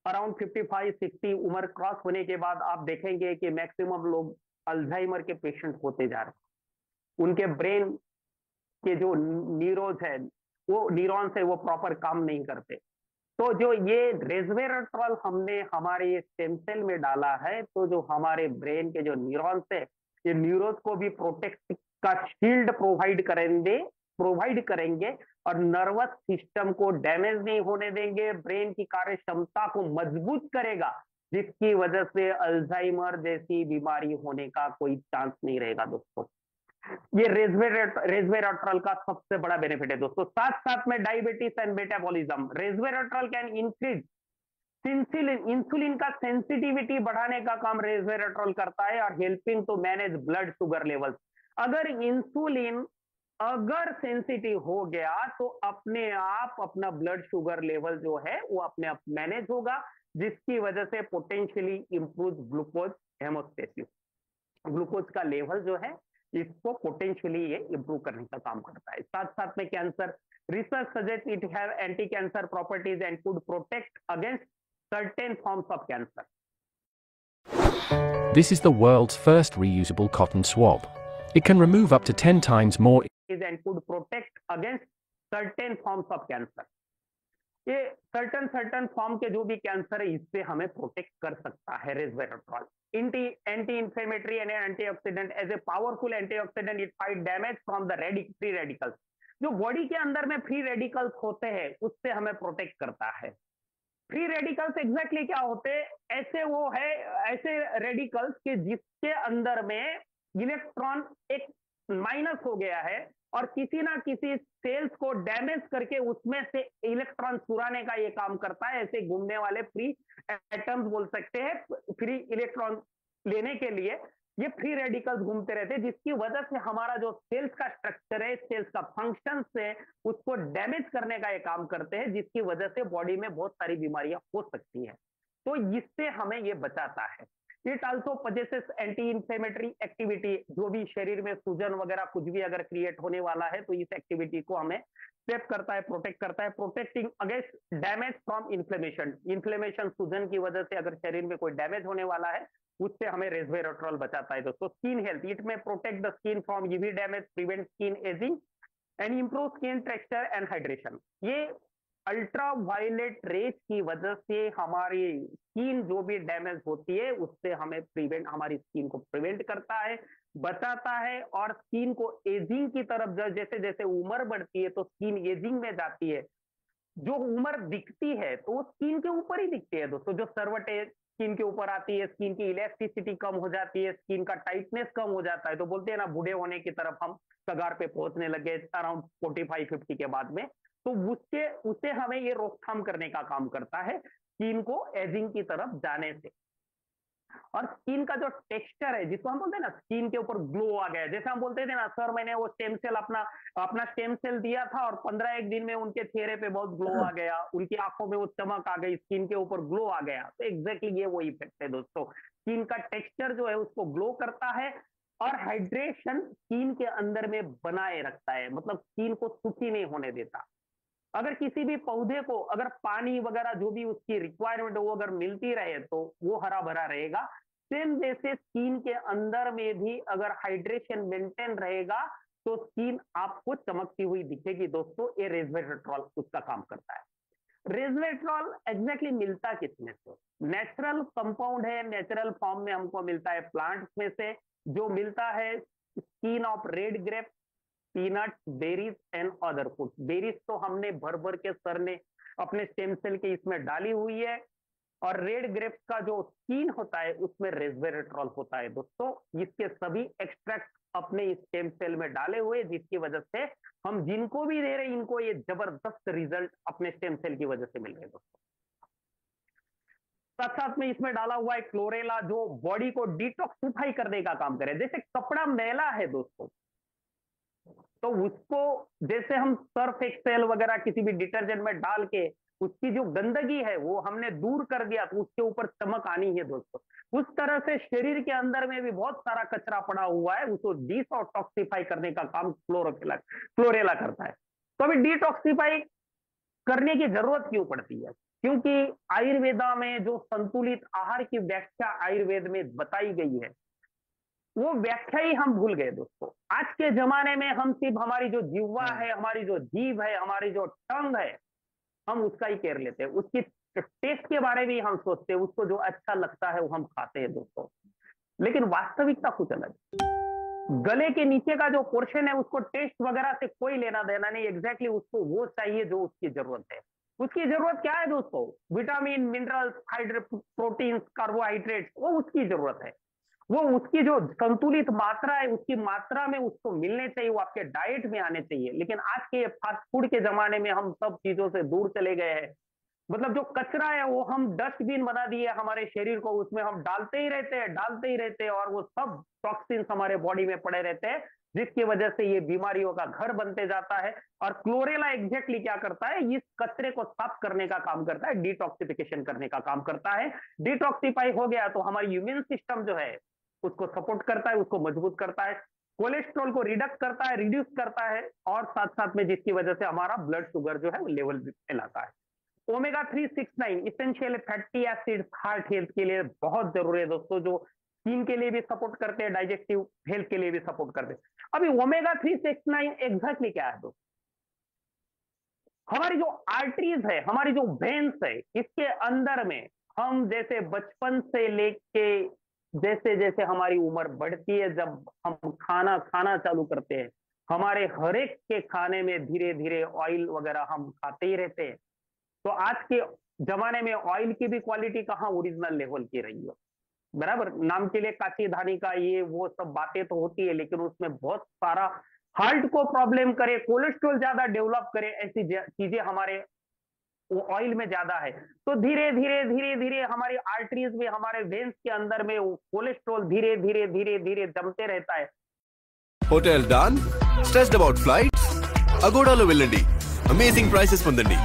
अराउंड 55-60 उम्र क्रॉस होने के बाद आप देखेंगे कि मैक्सिमम लोग अल्जाइमर के पेशेंट होते जा रहे हैं। उनके ब्रेन के जो न्यूरोज है, वो न्यूरॉन्स है, वो प्रॉपर काम नहीं करते। तो जो ये रेस्वेराट्रॉल हमने हमारे स्टेम सेल में डाला है, तो जो हमारे ब्रेन के जो न्यूरॉन्स है, ये न्यूरोज को भी प्रोटेक्ट का शील्ड प्रोवाइड करेंगे और नर्वस सिस्टम को डैमेज नहीं होने देंगे, ब्रेन की कार्य क्षमता को मजबूत करेगा, जिसकी वजह से अल्जाइमर जैसी बीमारी होने का कोई चांस नहीं रहेगा दोस्तों। ये रेस्वेराट्रॉल का सबसे बड़ा बेनिफिट है दोस्तों। साथ साथ में diabetes and metabolism, resveratrol can increase insulin का सेंसिटिविटी बढ़ाने का काम रेस्वेराट्रॉल करता है, और helping to manage blood sugar levels. अगर इंसुलिन अगर सेंसिटिव हो गया तो अपने आप अपना ब्लड शुगर लेवल जो है वो अपने आप मैनेज होगा, जिसकी वजह से potentially improve glucose homeostasis. Glucose का लेवल जो है इसको पोटेंशियली ये इंप्रूव करने का काम करता है। साथ साथ में cancer, research suggest it have anti cancer properties and could protect against certain forms of cancer. This is the world's first reusable cotton swab. It can remove up to 10 times more And could protect against certain forms of cancer. ये certain form के जो भी cancer है इससे हमें protect कर सकता है resveratrol. Anti inflammatory and antioxidant, as a powerful antioxidant it fight damage from the free radicals. जो बॉडी के अंदर में फ्री रेडिकल्स होते हैं उससे हमें प्रोटेक्ट करता है। फ्री रेडिकल्स एग्जैक्टली क्या होते हैं? ऐसे रेडिकल्स के जिसके अंदर में इलेक्ट्रॉन एक माइनस हो गया है और किसी ना किसी सेल्स को डैमेज करके उसमें से इलेक्ट्रॉन चुराने का ये काम करता है। ऐसे घूमने वाले फ्री एटम्स बोल सकते हैं, फ्री इलेक्ट्रॉन लेने के लिए ये फ्री रेडिकल्स घूमते रहते हैं, जिसकी वजह से हमारा जो सेल्स का स्ट्रक्चर है, सेल्स का फंक्शन से उसको डैमेज करने का ये काम करते हैं, जिसकी वजह से बॉडी में बहुत सारी बीमारियां हो सकती है। तो इससे हमें ये बचाता है। It also possesses anti inflammatory activity. जो भी शरीर में सूजन वगैरह कुछ भी अगर क्रिएट होने वाला है तो इस एक्टिविटी को हमें सेव करता है, प्रोटेक्ट करता है। Protecting against damage from inflammation, सूजन की वजह से अगर शरीर में कोई डैमेज होने वाला है उससे हमें रेस्वेराट्रॉल बचाता है दोस्तों। स्किन हेल्थ, इट में protect the skin from UV damage, prevent skin ageing and improve skin texture and hydration. ये अल्ट्रा वायलेट रेज की वजह से हमारी स्किन जो भी डैमेज होती है उससे हमें हमारी स्किन को प्रिवेंट करता है, बचाता है, और स्किन को एजिंग की तरफ जैसे जैसे उम्र बढ़ती है तो स्किन एजिंग में जाती है। जो उम्र दिखती है तो वो स्किन के ऊपर ही दिखती है दोस्तों। जो स्किन के ऊपर आती है, स्किन की इलास्टिसिटी कम हो जाती है, स्किन का टाइटनेस कम हो जाता है। तो बोलते हैं ना, बूढ़े होने की तरफ हम कगार पे पहुंचने लगे अराउंड 45-50 के बाद में। तो उससे हमें ये रोकथाम करने का काम करता है स्किन को एजिंग की तरफ जाने से। और स्किन का जो टेक्सचर है, जिसको हम बोलते हैं ना स्किन के ऊपर ग्लो आ गया, जैसे हम बोलते थे ना सर मैंने वो स्टेम सेल अपना स्टेम सेल दिया था और 15 दिन में उनके चेहरे पे बहुत ग्लो आ गया, उनकी आंखों में वो चमक आ गई, स्किन के ऊपर ग्लो आ गया। तो एग्जैक्टली ये वो इफेक्ट है दोस्तों। स्किन का टेक्सचर जो है उसको ग्लो करता है और हाइड्रेशन स्किन के अंदर में बनाए रखता है, मतलब स्किन को सूखी नहीं होने देता। अगर किसी भी पौधे को अगर पानी वगैरह जो भी उसकी रिक्वायरमेंट है वो अगर मिलती रहे तो वो हरा भरा रहेगा। सेम जैसे स्किन के अंदर में भी अगर हाइड्रेशन मेंटेन रहेगा तो स्किन आपको चमकती हुई दिखेगी दोस्तों। ये रेस्वेट्रॉल उसका काम करता है। रेस्वेट्रॉल एग्जैक्टली मिलता किसमें से? नेचुरल कंपाउंड है, नेचुरल फॉर्म में हमको मिलता है प्लांट्स में से। जो मिलता है skin of red grape, peanuts, berries and other food. Berries तो हमने भर भर के सर ने अपने स्टेम सेल के इसमें डाली हुई है, और रेड ग्रेप्स का जो स्किन होता है उसमें रेस्वेट्रॉल होता है दोस्तों। इसके सभी एक्सट्रैक्ट अपने स्टेम सेल में डाले हुए, जिसकी वजह से हम जिनको भी दे रहे हैं इनको ये जबरदस्त रिजल्ट अपने स्टेम सेल की वजह से मिल रहे हैं दोस्तों। साथ साथ में इसमें डाला हुआ है क्लोरेला, जो बॉडी को डिटॉक्सिफाई करने का काम करे। जैसे कपड़ा मैला है दोस्तों, तो उसको जैसे हम सर्फ एक्सेल वगैरह किसी भी डिटर्जेंट में डाल के उसकी जो गंदगी है वो हमने दूर कर दिया तो उसके ऊपर चमक आनी है दोस्तों। उस तरह से शरीर के अंदर में भी बहुत सारा कचरा पड़ा हुआ है, उसको डिटॉक्सिफाई करने का काम क्लोरेला करता है। तो अभी डिटॉक्सिफाई करने की जरूरत क्यों पड़ती है? क्योंकि आयुर्वेदा में जो संतुलित आहार की व्याख्या आयुर्वेद में बताई गई है वो व्याख्या ही हम भूल गए दोस्तों। आज के जमाने में हम सिर्फ हमारी जो जिह्वा है, हमारी जो जीभ है, हमारी जो टंग है, हम उसका ही केयर लेते हैं। उसकी टेस्ट के बारे में हम सोचते हैं, उसको जो अच्छा लगता है वो हम खाते हैं दोस्तों। लेकिन वास्तविकता कुछ अलग है। गले के नीचे का जो पोर्शन है उसको टेस्ट वगैरह से कोई लेना देना नहीं। एग्जैक्टली उसको वो चाहिए जो उसकी जरूरत है। उसकी जरूरत क्या है दोस्तों? विटामिन, मिनरल्स, प्रोटीन्स, कार्बोहाइड्रेट्स, वो उसकी जरूरत है। वो उसकी जो संतुलित मात्रा है उसकी मात्रा में उसको मिलने चाहिए, वो आपके डाइट में आने चाहिए। लेकिन आज के फास्ट फूड के जमाने में हम सब चीजों से दूर चले गए हैं। मतलब जो कचरा है वो हम डस्टबिन बना दिए हमारे शरीर को, उसमें हम डालते ही रहते हैं और वो सब टॉक्सिन्स हमारे बॉडी में पड़े रहते हैं, जिसकी वजह से ये बीमारियों का घर बनते जाता है। और क्लोरेला एग्जैक्टली क्या करता है? इस कचरे को साफ करने का काम करता है, डिटॉक्सिफिकेशन करने का काम करता है। डिटॉक्सिफाई हो गया तो हमारी इम्यून सिस्टम जो है उसको सपोर्ट करता है, उसको मजबूत करता है, कोलेस्ट्रॉल को रिडक्ट करता है, रिड्यूस करता है, और साथ साथ में जिसकी वजह से हमारा ब्लड शुगर जो है वो लेवल फैलाता है। Omega 369 essential fatty acids heart health के लिए बहुत जरूरी है दोस्तों, जो स्किन के लिए भी सपोर्ट करते हैं, डाइजेस्टिव हेल्थ के लिए भी सपोर्ट करते हैं। अभी ओमेगा 369 एग्जैक्टली क्या है दोस्तों? हमारी जो आर्टरीज है, हमारी जो वेन्स है, इसके अंदर में हम जैसे बचपन से लेके जैसे जैसे हमारी उम्र बढ़ती है, जब हम खाना चालू करते हैं, हमारे हर एक के खाने में धीरे धीरे ऑयल वगैरह हम खाते ही रहते हैं। तो आज के जमाने में ऑयल की भी क्वालिटी कहाँ ओरिजिनल लेवल की रही है, बराबर। नाम के लिए काची धानी का ये वो सब बातें तो होती है, लेकिन उसमें बहुत सारा हार्ट को प्रॉब्लम करे, कोलेस्ट्रॉल ज्यादा डेवलप करे, ऐसी चीजें हमारे वो ऑयल में ज्यादा है। तो धीरे धीरे हमारी आर्टरीज में, हमारे वेन्स के अंदर में वो कोलेस्ट्रॉल धीरे धीरे जमते रहता है। Hotel done? Stressed about flights? Agoda lo వెళ్ళండి. Amazing prices పొందండి.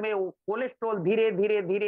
में वो कोलेस्ट्रॉल धीरे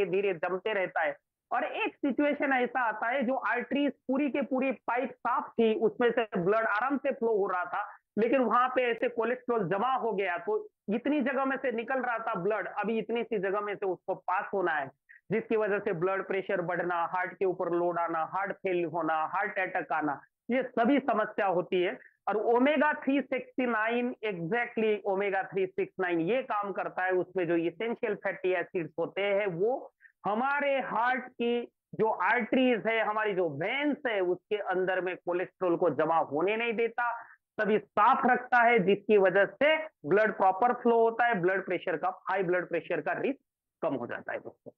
धीरे जमते रहता है। और एक सिचुएशन ऐसा आता है, जो आर्टरीज पूरी के पूरी पाइप साफ थी, उसमें से ब्लड आराम से फ्लो हो रहा था, लेकिन वहां पे ऐसे कोलेस्ट्रॉल जमा हो गया, तो इतनी जगह में से निकल रहा था ब्लड, अभी इतनी सी जगह में से उसको पास होना है, जिसकी वजह से ब्लड प्रेशर बढ़ना, हार्ट के ऊपर लोड आना, हार्ट फेल होना, हार्ट अटैक आना, ये सभी समस्या होती है। और ओमेगा 369 एग्जैक्टली ओमेगा 369 ये काम करता है। उसमें जो इसेंशियल फैटी एसिड्स होते हैं वो हमारे हार्ट की जो आर्टरीज है, हमारी जो वेन्स है, उसके अंदर में कोलेस्ट्रॉल को जमा होने नहीं देता। सभी साफ रखता है, जिसकी वजह से ब्लड प्रॉपर फ्लो होता है, ब्लड प्रेशर का, हाई ब्लड प्रेशर का रिस्क कम हो जाता है दोस्तों।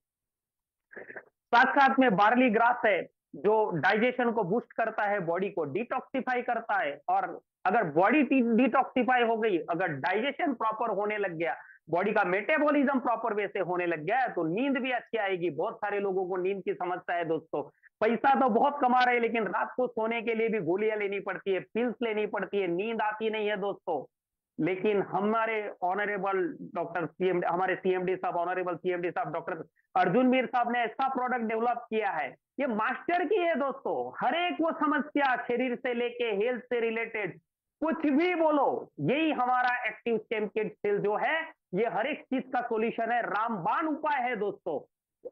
साथ साथ में बार्ली ग्रास है जो डाइजेशन को बूस्ट करता है, बॉडी को डिटॉक्सिफाई करता है। और अगर बॉडी डिटॉक्सिफाई हो गई, अगर डाइजेशन प्रॉपर होने लग गया, बॉडी का मेटाबॉलिज्म प्रॉपर वे से होने लग गया है, तो नींद भी अच्छी आएगी। बहुत सारे लोगों को नींद की समस्या है दोस्तों। पैसा तो बहुत कमा रहे हैं, लेकिन रात को सोने के लिए भी गोलियां लेनी पड़ती है, पिल्स लेनी पड़ती है, नींद आती नहीं है दोस्तों। लेकिन हमारे ऑनरेबल डॉक्टर सीएमडी, हमारे सीएमडी साहब, ऑनरेबल सीएमडी साहब डॉक्टर अर्जुन मीर साहब ने ऐसा प्रोडक्ट डेवलप किया है, ये मास्टर की है दोस्तों। हर एक वो समस्या शरीर से लेके हेल्थ से रिलेटेड कुछ भी बोलो, यही हमारा एक्टिव स्टेम किट सेल जो है, ये हर एक चीज का सॉल्यूशन है, रामबाण उपाय है दोस्तों।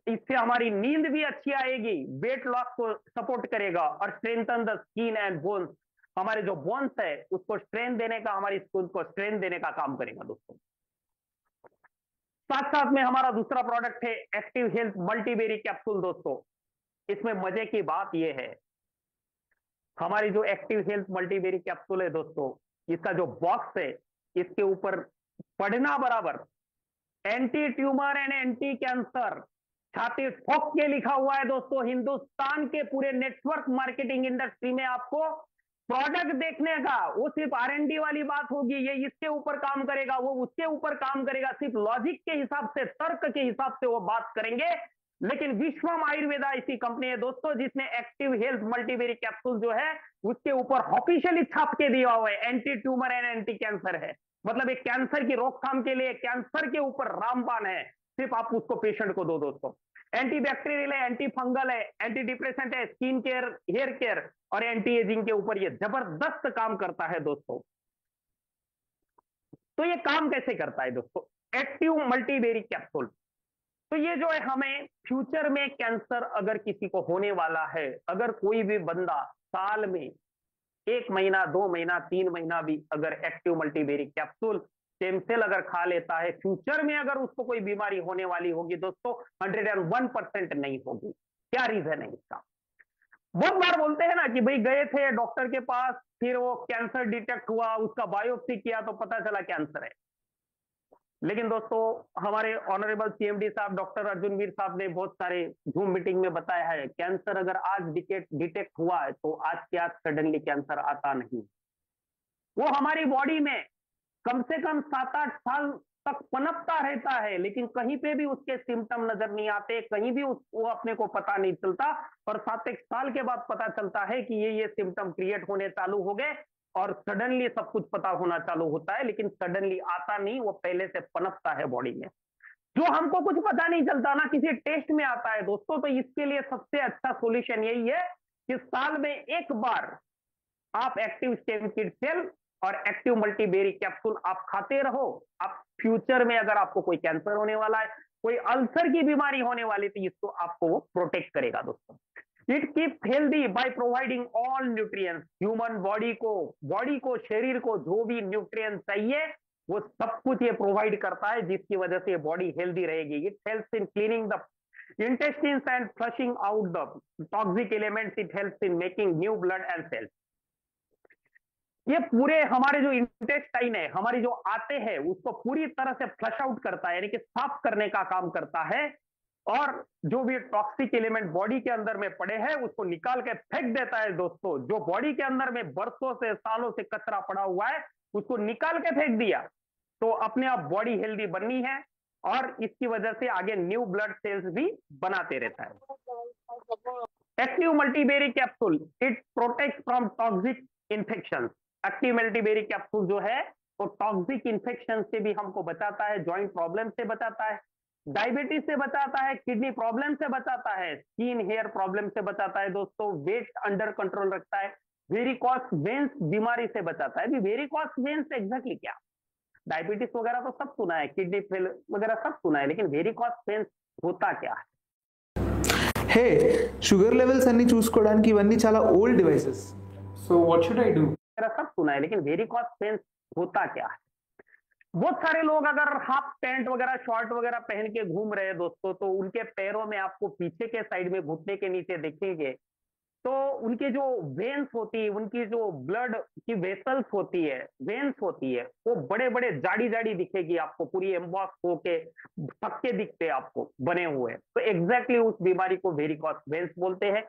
इससे हमारी नींद भी अच्छी आएगी, वेट लॉस को सपोर्ट करेगा और strengthen the skin and bones, हमारे जो बोन्स है उसको स्ट्रेंथ देने का, हमारी स्किन को स्ट्रेंथ देने का काम करेगा दोस्तों। साथ साथ में हमारा दूसरा प्रोडक्ट है एक्टिव हेल्थ मल्टीबेरी कैप्सूल दोस्तों। इसमें मजे की बात यह है, हमारी जो एक्टिव हेल्थ मल्टीबेरी कैप्सूल है दोस्तों, इसका जो बॉक्स है, इसके ऊपर पढ़ना बराबर anti tumour and anti cancer छाती ठोक के लिखा हुआ है दोस्तों। हिंदुस्तान के पूरे नेटवर्क मार्केटिंग इंडस्ट्री में आपको प्रोडक्ट देखने का, वो सिर्फ R&D वाली बात होगी, ये इसके ऊपर काम करेगा, वो उसके ऊपर काम करेगा, सिर्फ लॉजिक के हिसाब से, तर्क के हिसाब से वो बात करेंगे। लेकिन विश्वम आयुर्वेदा ऐसी कंपनी है दोस्तों जिसने एक्टिव हेल्थ मल्टीबेरी कैप्सूल जो है उसके ऊपर ऑफिशियली छाप के दिया हुआ है anti tumour and anti cancer है। मतलब एक कैंसर की रोकथाम के लिए, कैंसर के ऊपर रामबाण है, सिर्फ आप उसको पेशेंट को दो दोस्तों। एंटी बैक्टीरियल है, एंटी फंगल है, एंटी डिप्रेसेंट है, स्किन केयर, हेयर केयर और एंटी एजिंग के ऊपर ये जबरदस्त काम करता है दोस्तों। तो ये काम कैसे करता है दोस्तों एक्टिव मल्टीबेरी कैप्सूल? तो ये जो है हमें फ्यूचर में कैंसर अगर किसी को होने वाला है, अगर कोई भी बंदा साल में 1 महीना, 2 महीना, 3 महीना भी अगर active multiberry capsule stem cell अगर खा लेता है, फ्यूचर में अगर उसको कोई बीमारी होने वाली होगी दोस्तों 101% नहीं होगी। क्या रीजन है इसका? बहुत बार बोलते हैं ना कि भाई गए थे डॉक्टर के पास, फिर वो कैंसर डिटेक्ट हुआ, उसका बायोप्सी किया तो पता चला कैंसर है। लेकिन दोस्तों हमारे ऑनरेबल सीएमडी साहब डॉक्टर अर्जुन वीर साहब ने बहुत सारे जूम मीटिंग में बताया है, कैंसर अगर आज डिटेक्ट हुआ है तो आज के आज सडनली कैंसर आता नहीं। वो हमारी बॉडी में कम से कम 7-8 साल तक पनपता रहता है, लेकिन कहीं पे भी उसके सिम्टम नजर नहीं आते, कहीं भी वो अपने को पता नहीं चलता। और 7-1 साल के बाद पता चलता है कि ये सिम्टम क्रिएट होने चालू हो गए और सडनली सब कुछ पता होना चालू होता है, लेकिन सडनली आता नहीं, वो पहले से पनपता है बॉडी में। जो हमको कुछ पता नहीं चलता ना, किसी टेस्ट में आता है दोस्तों। तो इसके लिए सबसे अच्छा सॉल्यूशन यही है कि साल में एक बार आप एक्टिव स्टेम किट सेल और एक्टिव मल्टीबेरी कैप्सूल आप खाते रहो। आप फ्यूचर में अगर आपको कोई कैंसर होने वाला है, कोई अल्सर की बीमारी होने वाली थी, इसको आपको वो प्रोटेक्ट करेगा दोस्तों। It keeps healthy by providing all nutrients. Human body को शरीर को जो भी न्यूट्रिएंट चाहिए वो सब कुछ ये प्रोवाइड करता है, जिसकी वजह से बॉडी हेल्दी रहेगी। It helps in cleaning the intestines and flushing out the toxic elements. It helps in making new blood and cells. ये पूरे हमारे जो इंटेस्टाइन है, हमारी जो आते हैं, उसको पूरी तरह से फ्लश आउट करता है, यानी कि साफ करने का काम करता है। और जो भी टॉक्सिक एलिमेंट बॉडी के अंदर में पड़े हैं उसको निकाल के फेंक देता है दोस्तों। जो बॉडी के अंदर में बरसों से, सालों से कचरा पड़ा हुआ है, उसको निकाल के फेंक दिया, तो अपने आप बॉडी हेल्दी बननी है और इसकी वजह से आगे न्यू ब्लड सेल्स भी बनाते रहता है। Active multiberry capsule it protect from toxic infection. Active multiberry capsule जो है वो टॉक्सिक इन्फेक्शन से भी हमको बचाता है, जॉइंट प्रॉब्लम से बचाता है, डायबिटीज से बचाता है, किडनी प्रॉब्लम से बचाता है, स्किन हेयर प्रॉब्लम से बचाता है दोस्तों, वेट अंडर कंट्रोल रखता है, वेरिकॉस वेन्स बीमारी से बचाता है। वेरिकॉस वेन्स एग्जैक्टली क्या? डायबिटीज वगैरह तो सब सुना है, किडनी फेल वगैरह सब सुना है, लेकिन वेरिकॉस वेन्स होता क्या है? హే షుగర్ లెవెల్స్ అన్ని చూసుకోవడానికి ఇవన్నీ చాలా old devices. So what should I do? सब सुना है, लेकिन वेरिकॉस वेन्स होता क्या है? बहुत सारे लोग अगर हाफ पैंट वगैरह, शॉर्ट वगैरह पहन के घूम रहे हैं दोस्तों, तो उनके पैरों में आपको पीछे के साइड में, घुटने के नीचे देखेंगे तो उनकी जो वेन्स होती है, उनकी जो ब्लड की वेसल्स होती है, वेन्स होती है, वो बड़े बड़े जाड़ी जाड़ी दिखेगी आपको, पूरी एम्बॉस होके थक्के दिखते हैं आपको बने हुए। तो एग्जैक्टली उस बीमारी को वेरिकॉस वेन्स बोलते हैं,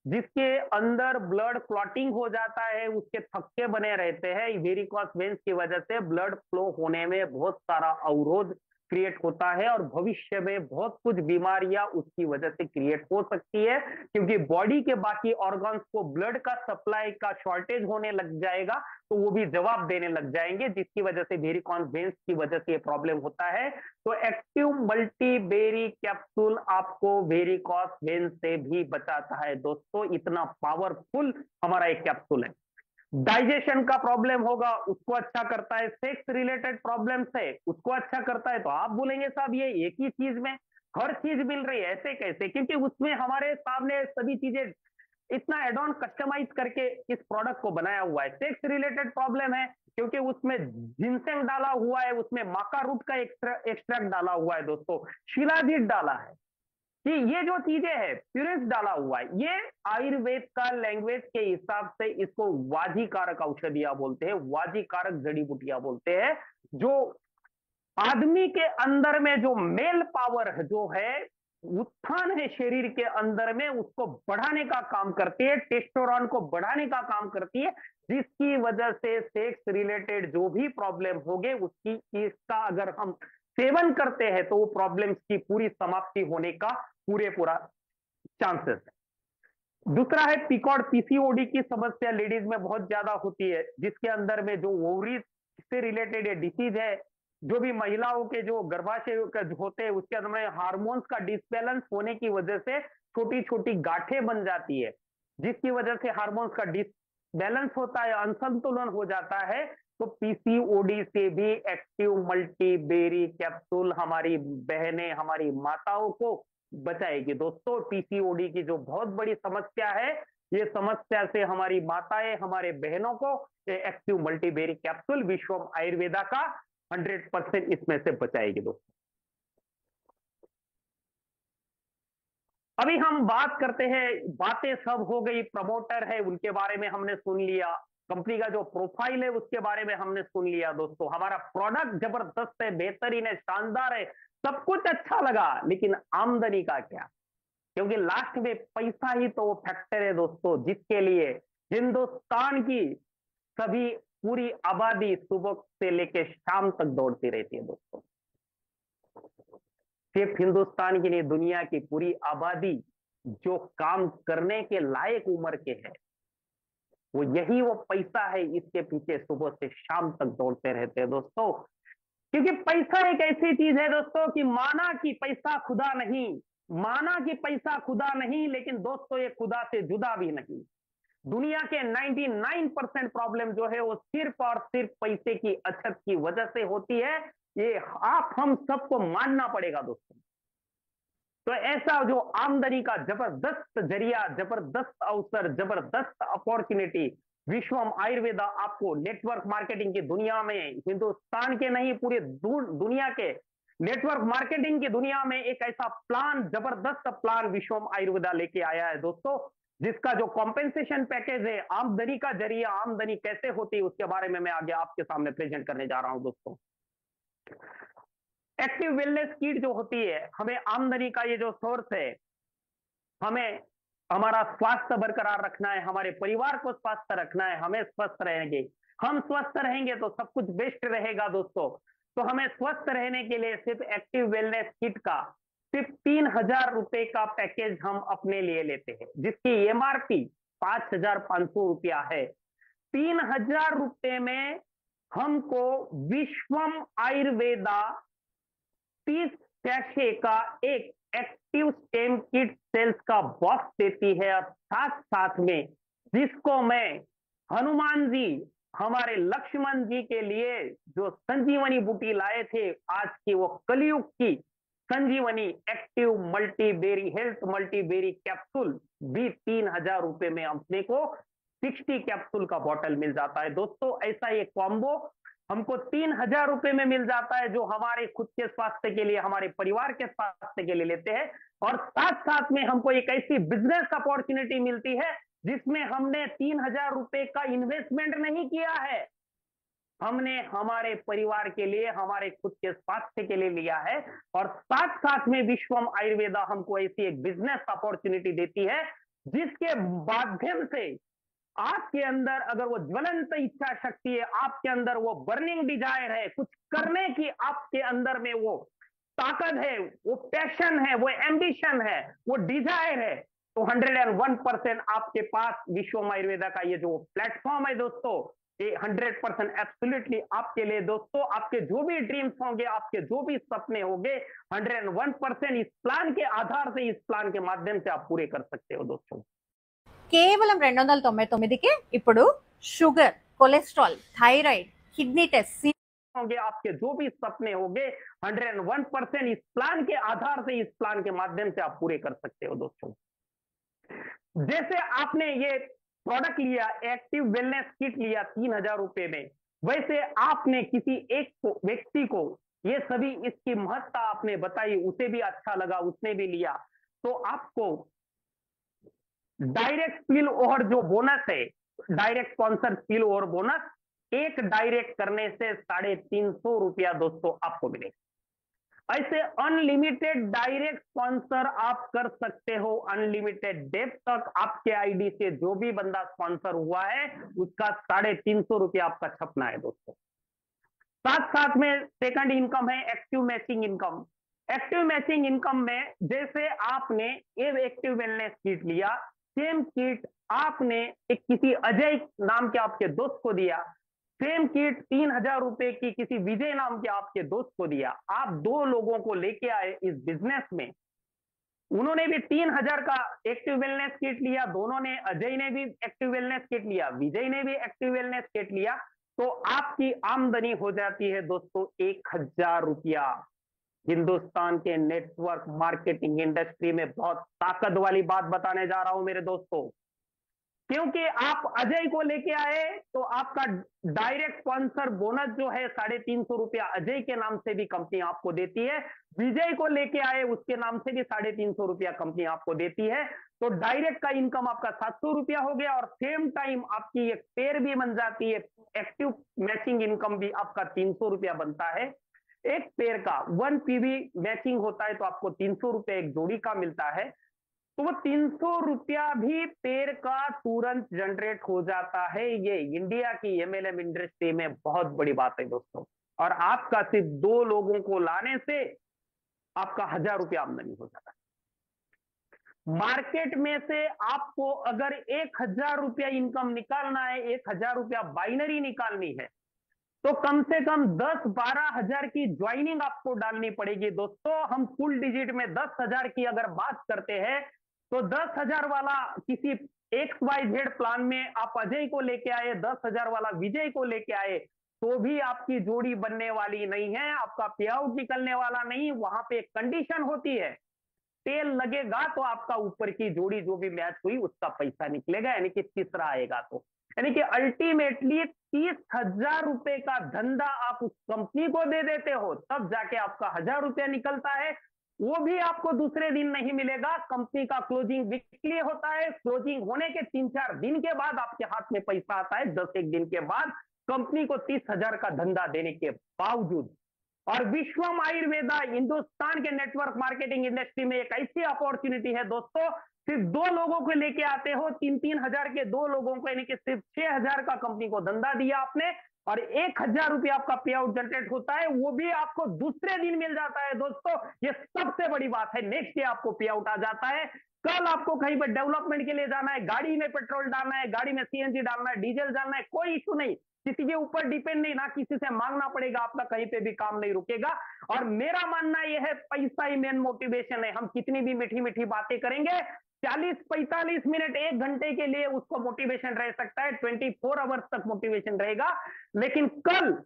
जिसके अंदर ब्लड क्लॉटिंग हो जाता है, उसके थक्के बने रहते हैं। वेरिकॉस वेन्स की वजह से ब्लड फ्लो होने में बहुत सारा अवरोध क्रिएट होता है और भविष्य में बहुत कुछ बीमारियां उसकी वजह से क्रिएट हो सकती है, क्योंकि बॉडी के बाकी ऑर्गन्स को ब्लड का सप्लाई का शॉर्टेज होने लग जाएगा, तो वो भी जवाब देने लग जाएंगे, जिसकी वजह से वेरिकॉस वेन्स की वजह से ये प्रॉब्लम होता है। तो एक्टिव मल्टीबेरी कैप्सूल आपको वेरिकॉस वेन्स से भी बचाता है दोस्तों, इतना पावरफुल हमारा एक कैप्सूल है। डाइजेशन का प्रॉब्लम होगा उसको अच्छा करता है, सेक्स रिलेटेड प्रॉब्लम है उसको अच्छा करता है। तो आप बोलेंगे साहब ये एक ही चीज में हर चीज मिल रही है, ऐसे कैसे? क्योंकि उसमें हमारे सामने सभी चीजें इतना एड ऑन कस्टमाइज करके इस प्रोडक्ट को बनाया हुआ है। सेक्स रिलेटेड प्रॉब्लम है क्योंकि उसमें जिनसेंग डाला हुआ है, उसमें माका रूट का एक्सट्रैक्ट डाला हुआ है दोस्तों, शिलाजीत डाला है, कि ये जो चीजें है प्यूरिस डाला हुआ है, ये आयुर्वेद का लैंग्वेज के हिसाब से इसको वाजीकारक औषधियां बोलते हैं, वाजीकारक जड़ी बूटियां बोलते हैं, जो आदमी के अंदर में जो मेल पावर जो है, उत्थान है शरीर के अंदर में, उसको बढ़ाने का काम करती है, टेस्टोस्टेरोन को बढ़ाने का काम करती है, जिसकी वजह से सेक्स रिलेटेड जो भी प्रॉब्लम होंगे उसकी इसका अगर हम सेवन करते हैं तो वो प्रॉब्लम्स की पूरी समाप्ति होने का पूरा चांसेस है। दूसरा है पीकॉड, पीसीओडी की समस्या लेडीज में बहुत ज्यादा होती है, जिसके अंदर में जो ओवरी से रिलेटेड डिसीज है, जो भी महिलाओं के जो गर्भाशय होते हैं उसके अंदर में हार्मोन्स का डिसबैलेंस होने की वजह से छोटी छोटी गांठें बन जाती है, जिसकी वजह से हार्मोन्स का डिसबैलेंस होता है, अनसंतुलन हो जाता है। तो पीसीओडी से भी एक्टिव मल्टीबेरी कैप्सूल हमारी बहनें, हमारी माताओं को बचाएगी दोस्तों। पीसीओडी की जो बहुत बड़ी समस्या है, ये समस्या से हमारी माताएं, हमारे बहनों को एक्टिव मल्टीबेरी कैप्सूल विश्वम आयुर्वेदा का 100% इसमें से बचाएगी दोस्तों। अभी हम बात करते हैं, बातें सब हो गई, प्रमोटर है उनके बारे में हमने सुन लिया, कंपनी का जो प्रोफाइल है उसके बारे में हमने सुन लिया दोस्तों, हमारा प्रोडक्ट जबरदस्त है, बेहतरीन है, शानदार है, सब कुछ अच्छा लगा, लेकिन आमदनी का क्या? क्योंकि लास्ट में पैसा ही तो वो फैक्टर है दोस्तों, जिसके लिए हिंदुस्तान की सभी पूरी आबादी सुबह से लेकर शाम तक दौड़ती रहती है दोस्तों। सिर्फ हिंदुस्तान की नहीं, दुनिया की पूरी आबादी जो काम करने के लायक उम्र के है, वो यही वो पैसा है, इसके पीछे सुबह से शाम तक दौड़ते रहते हैं दोस्तों। क्योंकि पैसा एक ऐसी चीज है दोस्तों कि माना कि पैसा खुदा नहीं, माना कि पैसा खुदा नहीं, लेकिन दोस्तों ये खुदा से जुदा भी नहीं। दुनिया के 99% प्रॉब्लम जो है वो सिर्फ और सिर्फ पैसे की अछत की वजह से होती है, ये आप हम सबको मानना पड़ेगा दोस्तों। तो ऐसा जो आमदनी का जबरदस्त जरिया, जबरदस्त अवसर, जबरदस्त अपॉर्चुनिटी विश्वम आयुर्वेदा आपको नेटवर्क मार्केटिंग की दुनिया में, हिंदुस्तान के नहीं पूरे दुनिया के नेटवर्क मार्केटिंग की दुनिया में एक ऐसा प्लान, जबरदस्त प्लान विश्वम आयुर्वेदा लेके आया है दोस्तों, जिसका जो कॉम्पेंसेशन पैकेज है, आमदनी का जरिया, आमदनी कैसे होती है, उसके बारे में मैं आगे आपके सामने प्रेजेंट करने जा रहा हूं दोस्तों। एक्टिव वेलनेस किट जो होती है, हमें आमदनी का ये जो सोर्स है, हमें हमारा स्वास्थ्य बरकरार रखना है, हमारे परिवार को स्वस्थ रखना है, हमें स्वस्थ रहेंगे, हम स्वस्थ रहेंगे तो सब कुछ बेस्ट रहेगा दोस्तों। तो हमें स्वस्थ रहने के लिए सिर्फ एक्टिव वेलनेस किट का सिर्फ 3000 रुपए का पैकेज हम अपने लिए लेते हैं, जिसकी एमआरपी 5500 रुपया है। 3000 रुपए में हमको विश्वम आयुर्वेदा 30 सैशे का एक एक्टिव स्टेम किट सेल्स का बॉक्स देती है, और साथ साथ में जिसको मैं हनुमान जी, हमारे लक्ष्मण जी के लिए जो संजीवनी बूटी लाए थे, आज की वो कलयुग की संजीवनी एक्टिव मल्टीबेरी हेल्थ मल्टीबेरी कैप्सूल भी 3000 रुपए में अपने को 60 कैप्सूल का बॉटल मिल जाता है दोस्तों। ऐसा ये कॉम्बो हमको 3000 रुपए में मिल जाता है, जो हमारे खुद के स्वास्थ्य के लिए, हमारे परिवार के स्वास्थ्य के लिए लेते हैं, और साथ साथ में हमको एक ऐसी बिजनेस अपॉर्चुनिटी मिलती है जिसमें हमने 3,000 रुपए का इन्वेस्टमेंट नहीं किया है, हमने हमारे परिवार के लिए, हमारे खुद के स्वास्थ्य के लिए लिया है। और साथ साथ में विश्वम आयुर्वेदा हमको ऐसी एक बिजनेस अपॉर्चुनिटी देती है जिसके माध्यम से आपके अंदर अगर वो ज्वलंत इच्छा शक्ति है, आपके अंदर वो बर्निंग डिजायर है, कुछ करने की आपके अंदर में वो ताकत है, वो पैशन है, वो एम्बिशन है, वो डिजायर है, तो 101% आपके पास विश्वम आयुर्वेदा का ये जो प्लेटफॉर्म है दोस्तों, ये 100% एब्सोल्युटली आपके लिए दोस्तों। आपके जो भी ड्रीम्स होंगे, आपके जो भी सपने होंगे, 101% इस प्लान के आधार से, इस प्लान के माध्यम से आप पूरे कर सकते हो दोस्तों। కేవలం 299కి ఇప్పుడు sugar, cholesterol, thyroid, kidney test, होंगे, आपके जो भी सपने होंगे, 101% इस प्लान के आधार से, इस प्लान के माध्यम से आप पूरे कर सकते हो दोस्तों। जैसे आपने ये प्रोडक्ट लिया, एक्टिव वेलनेस किट लिया 3,000 रुपए में, वैसे आपने किसी एक व्यक्ति को ये सभी इसकी महत्ता आपने बताई, उसे भी अच्छा लगा, उसने भी लिया, तो आपको डायरेक्ट स्पिल ओवर जो बोनस है, direct sponsor spill over bonus, एक डायरेक्ट करने से 350 रुपया दोस्तों आपको मिलेगा। ऐसे अनलिमिटेड डायरेक्ट स्पॉन्सर आप कर सकते हो, अनलिमिटेड डेट तक आपके आईडी से जो भी बंदा स्पॉन्सर हुआ है उसका 350 रुपया आपका छपना है दोस्तों। साथ साथ में सेकंड इनकम है active matching income. Active matching income में जैसे आपने ये एक्टिव वेलनेस किट लिया, सेम किट आपने एक किसी अजय नाम के आपके दोस्त को दिया, सेम किट 3,000 रुपए की किसी विजय नाम के आपके दोस्त को दिया, आप दो लोगों को लेके आए इस बिजनेस में, उन्होंने भी 3,000 का एक्टिव वेलनेस किट लिया, दोनों ने, अजय ने भी एक्टिव वेलनेस किट लिया, विजय ने भी एक्टिव वेलनेस किट लिया, तो आपकी आमदनी हो जाती है दोस्तों 1,000 रुपया। हिंदुस्तान के नेटवर्क मार्केटिंग इंडस्ट्री में बहुत ताकत वाली बात बताने जा रहा हूं मेरे दोस्तों, क्योंकि आप अजय को लेके आए तो आपका डायरेक्ट स्पॉन्सर बोनस जो है 350 रुपया अजय के नाम से भी कंपनी आपको देती है, विजय को लेके आए उसके नाम से भी 350 रुपया कंपनी आपको देती है, तो डायरेक्ट का इनकम आपका 700 रुपया हो गया, और सेम टाइम आपकी एक पेयर भी बन जाती है, एक्टिव मैचिंग इनकम भी आपका 300 रुपया बनता है। एक पेयर का 1 पीवी मैचिंग होता है तो आपको 300 रुपया एक जोड़ी का मिलता है, तो वो 300 रुपया भी पेयर का तुरंत जनरेट हो जाता है। ये इंडिया की एमएलएम इंडस्ट्री में बहुत बड़ी बात है दोस्तों, और आपका सिर्फ 2 लोगों को लाने से आपका 1,000 रुपया आमदनी हो जाता है। मार्केट में से आपको अगर 1,000 रुपया इनकम निकालना है, 1,000 रुपया बाइनरी निकालनी है, तो कम से कम 10-12 हजार की ज्वाइनिंग आपको डालनी पड़ेगी दोस्तों। हम फुल डिजिट में 10,000 की अगर बात करते हैं तो 10,000 वाला किसी XYZ प्लान में आप अजय को लेके आए, 10,000 वाला विजय को लेके आए, तो भी आपकी जोड़ी बनने वाली नहीं है, आपका पे आउट निकलने वाला नहीं। वहां पे एक कंडीशन होती है, तेल लगेगा तो आपका ऊपर की जोड़ी जो भी मैच हुई उसका पैसा निकलेगा, यानी कि तीसरा आएगा तो, यानी कि अल्टीमेटली 30,000 रुपए का धंधा आप उस कंपनी को दे देते हो, तब जाके आपका 1,000 रुपया निकलता है। वो भी आपको दूसरे दिन नहीं मिलेगा। कंपनी का क्लोजिंग वीकली होता है, क्लोजिंग होने के 3-4 दिन के बाद आपके हाथ में पैसा आता है, 10-1 दिन के बाद कंपनी को 30,000 का धंधा देने के बावजूद। और विश्वम आयुर्वेदा हिंदुस्तान के नेटवर्क मार्केटिंग इंडस्ट्री में एक ऐसी अपॉर्चुनिटी है दोस्तों, सिर्फ 2 लोगों को लेके आते हो, 3-3 हजार के 2 लोगों को, यानी कि सिर्फ 6,000 का कंपनी को धंधा दिया आपने, और 1,000 रुपया आपका पे आउट जनरेट होता है, वो भी आपको दूसरे दिन मिल जाता है दोस्तों। ये सबसे बड़ी बात है, नेक्स्ट डे आपको पे आउट आ जाता है। कल आपको कहीं पर डेवलपमेंट के लिए जाना है, गाड़ी में पेट्रोल डालना है, गाड़ी में सीएनजी डालना है, डीजल डालना है, कोई इशू नहीं, किसी के ऊपर डिपेंड नहीं, ना किसी से मांगना पड़ेगा, आपका कहीं पे भी काम नहीं रुकेगा। और मेरा मानना यह है, पैसा ही मेन मोटिवेशन है। हम कितनी भी मीठी मीठी बातें करेंगे, 40-45 मिनट 1 घंटे के लिए उसको मोटिवेशन रह सकता है, 24 आवर्स तक मोटिवेशन रहेगा, लेकिन कल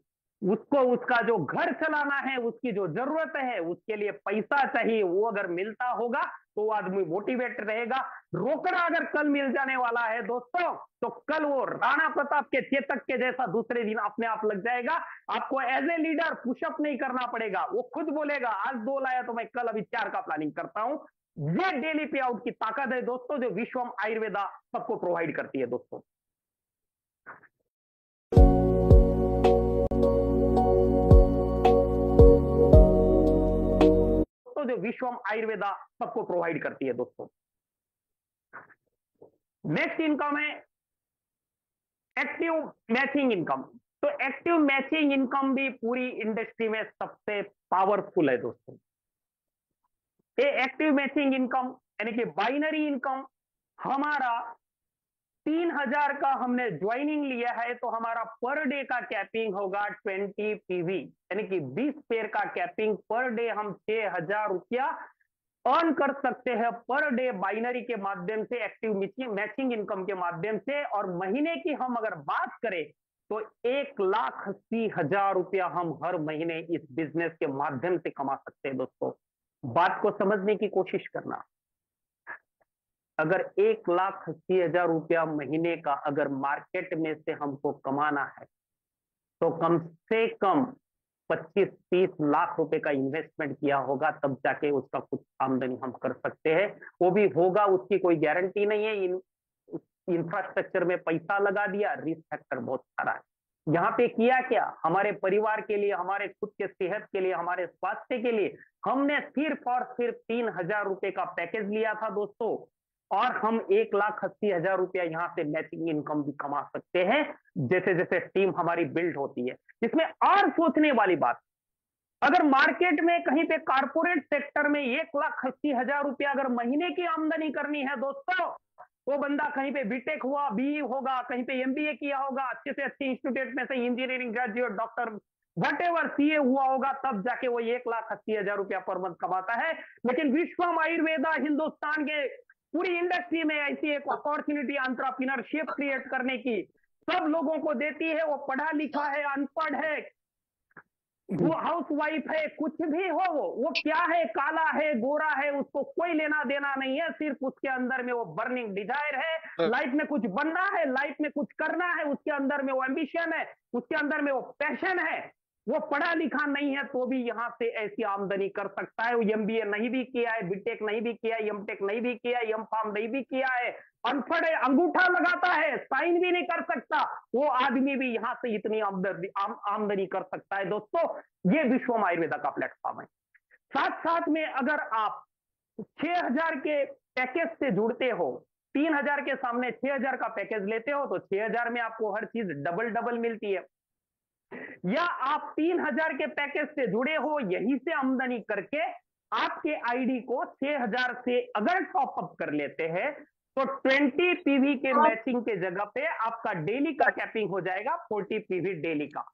उसको उसका जो घर चलाना है, उसकी जो जरूरत है, उसके लिए पैसा चाहिए, वो अगर मिलता होगा तो वो आदमी मोटिवेट रहेगा। रोकड़ा अगर कल मिल जाने वाला है दोस्तों, तो कल वो राणा प्रताप के चेतक के जैसा दूसरे दिन अपने आप लग जाएगा। आपको एज ए लीडर पुशअप नहीं करना पड़ेगा, वो खुद बोलेगा आज 2 लाया तो मैं कल अभी 4 का प्लानिंग करता हूं। ये डेली पे आउट की ताकत है दोस्तों, जो विश्वम आयुर्वेदा सबको प्रोवाइड करती है दोस्तों। तो जो विश्वम आयुर्वेदा सबको प्रोवाइड करती है दोस्तों। नेक्स्ट इनकम है एक्टिव मैचिंग इनकम। तो एक्टिव मैचिंग इनकम भी पूरी इंडस्ट्री में सबसे पावरफुल है दोस्तों। ये एक्टिव मैचिंग इनकम यानी कि बाइनरी इनकम हमारा 3000 का हमने ज्वाइनिंग लिया है, तो हमारा पर डे का कैपिंग होगा 20 पीवी, यानी कि 20 पेयर का कैपिंग पर डे हम 6000 रुपया अर्न कर सकते हैं पर डे बाइनरी के माध्यम से, एक्टिव मैचिंग इनकम के माध्यम से। और महीने की हम अगर बात करें तो 1,80,000 रुपया हम हर महीने इस बिजनेस के माध्यम से कमा सकते हैं दोस्तों। बात को समझने की कोशिश करना। अगर 1,80,000 रुपया महीने का अगर मार्केट में से हमको कमाना है, तो कम से कम 25-30 लाख रुपए का इन्वेस्टमेंट किया होगा, तब जाके उसका कुछ आमदनी हम कर सकते हैं। वो भी होगा, उसकी कोई गारंटी नहीं है। इंफ्रास्ट्रक्चर में पैसा लगा दिया, रिस्क फैक्टर बहुत सारा है। यहाँ पे किया क्या, हमारे परिवार के लिए, हमारे खुद के सेहत के लिए, हमारे स्वास्थ्य के लिए हमने सिर्फ और सिर्फ 3,000 रुपए का पैकेज लिया था दोस्तों, और हम 1,80,000 रुपया यहाँ से मैचिंग इनकम भी कमा सकते हैं जैसे जैसे टीम हमारी बिल्ड होती है। इसमें और सोचने वाली बात, अगर मार्केट में कहीं पे कारपोरेट सेक्टर में 1,80,000 रुपया अगर महीने की आमदनी करनी है दोस्तों, वो बंदा कहीं पे बीटेक हुआ, बीई होगा, कहीं पे एमबीए किया होगा, अच्छे से अच्छे इंस्टीट्यूट में से engineering graduate, doctor, whatever CA हुआ होगा, तब जाके वो 1,80,000 रुपया पर मंथ कमाता है। लेकिन विश्वम आयुर्वेदा हिंदुस्तान के पूरी इंडस्ट्री में ऐसी एक अपॉर्चुनिटी एंटरप्रेन्योरशिप क्रिएट करने की सब लोगों को देती है। वो पढ़ा लिखा है, अनपढ़ है, वो हाउस वाइफ है, कुछ भी हो, वो क्या है, काला है, गोरा है, उसको कोई लेना देना नहीं है। सिर्फ उसके अंदर में वो बर्निंग डिजायर है, लाइफ में कुछ बनना है, लाइफ में कुछ करना है, उसके अंदर में वो एम्बिशन है, उसके अंदर में वो पैशन है। वो पढ़ा लिखा नहीं है तो भी यहाँ से ऐसी आमदनी कर सकता है। वो एमबीए नहीं भी किया है, बीटेक नहीं भी किया है, एमटेक नहीं भी किया है, एमफार्म नहीं भी किया है, अनपढ़ है, अंगूठा लगाता है, साइन भी नहीं कर सकता, वो आदमी भी यहाँ से इतनी आमदनी कर सकता है दोस्तों। ये विश्वम आयुर्वेदा का प्लेटफॉर्म है। साथ साथ में अगर आप 6,000 के पैकेज से जुड़ते हो, 3,000 के सामने 6,000 का पैकेज लेते हो, तो 6,000 में आपको हर चीज डबल डबल मिलती है। या आप 3,000 के पैकेज से जुड़े हो, यहीं से आमदनी करके आपके आईडी को 6,000 से अगर टॉप अप कर लेते हैं, तो 20 पीवी के मैचिंग के जगह पे आपका डेली का कैपिंग हो जाएगा 40 पीवी डेली का।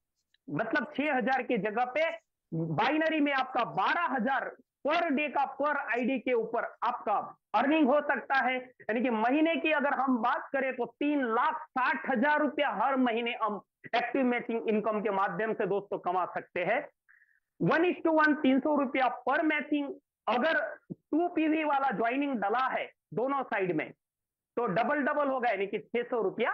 मतलब 6,000 की जगह पे बाइनरी में आपका 12,000 पर डे का पर आईडी के ऊपर आपका अर्निंग हो सकता है। यानी कि महीने की अगर हम बात करें तो 3,60,000 रुपया हर महीने हम एक्टिव मैचिंग इनकम के माध्यम से दोस्तों कमा सकते हैं। 1:1 300 रुपया पर मैचिंग। अगर 2 पीवी वाला ज्वाइनिंग डला है दोनों साइड में, तो डबल डबल होगा, यानी कि 600 रुपया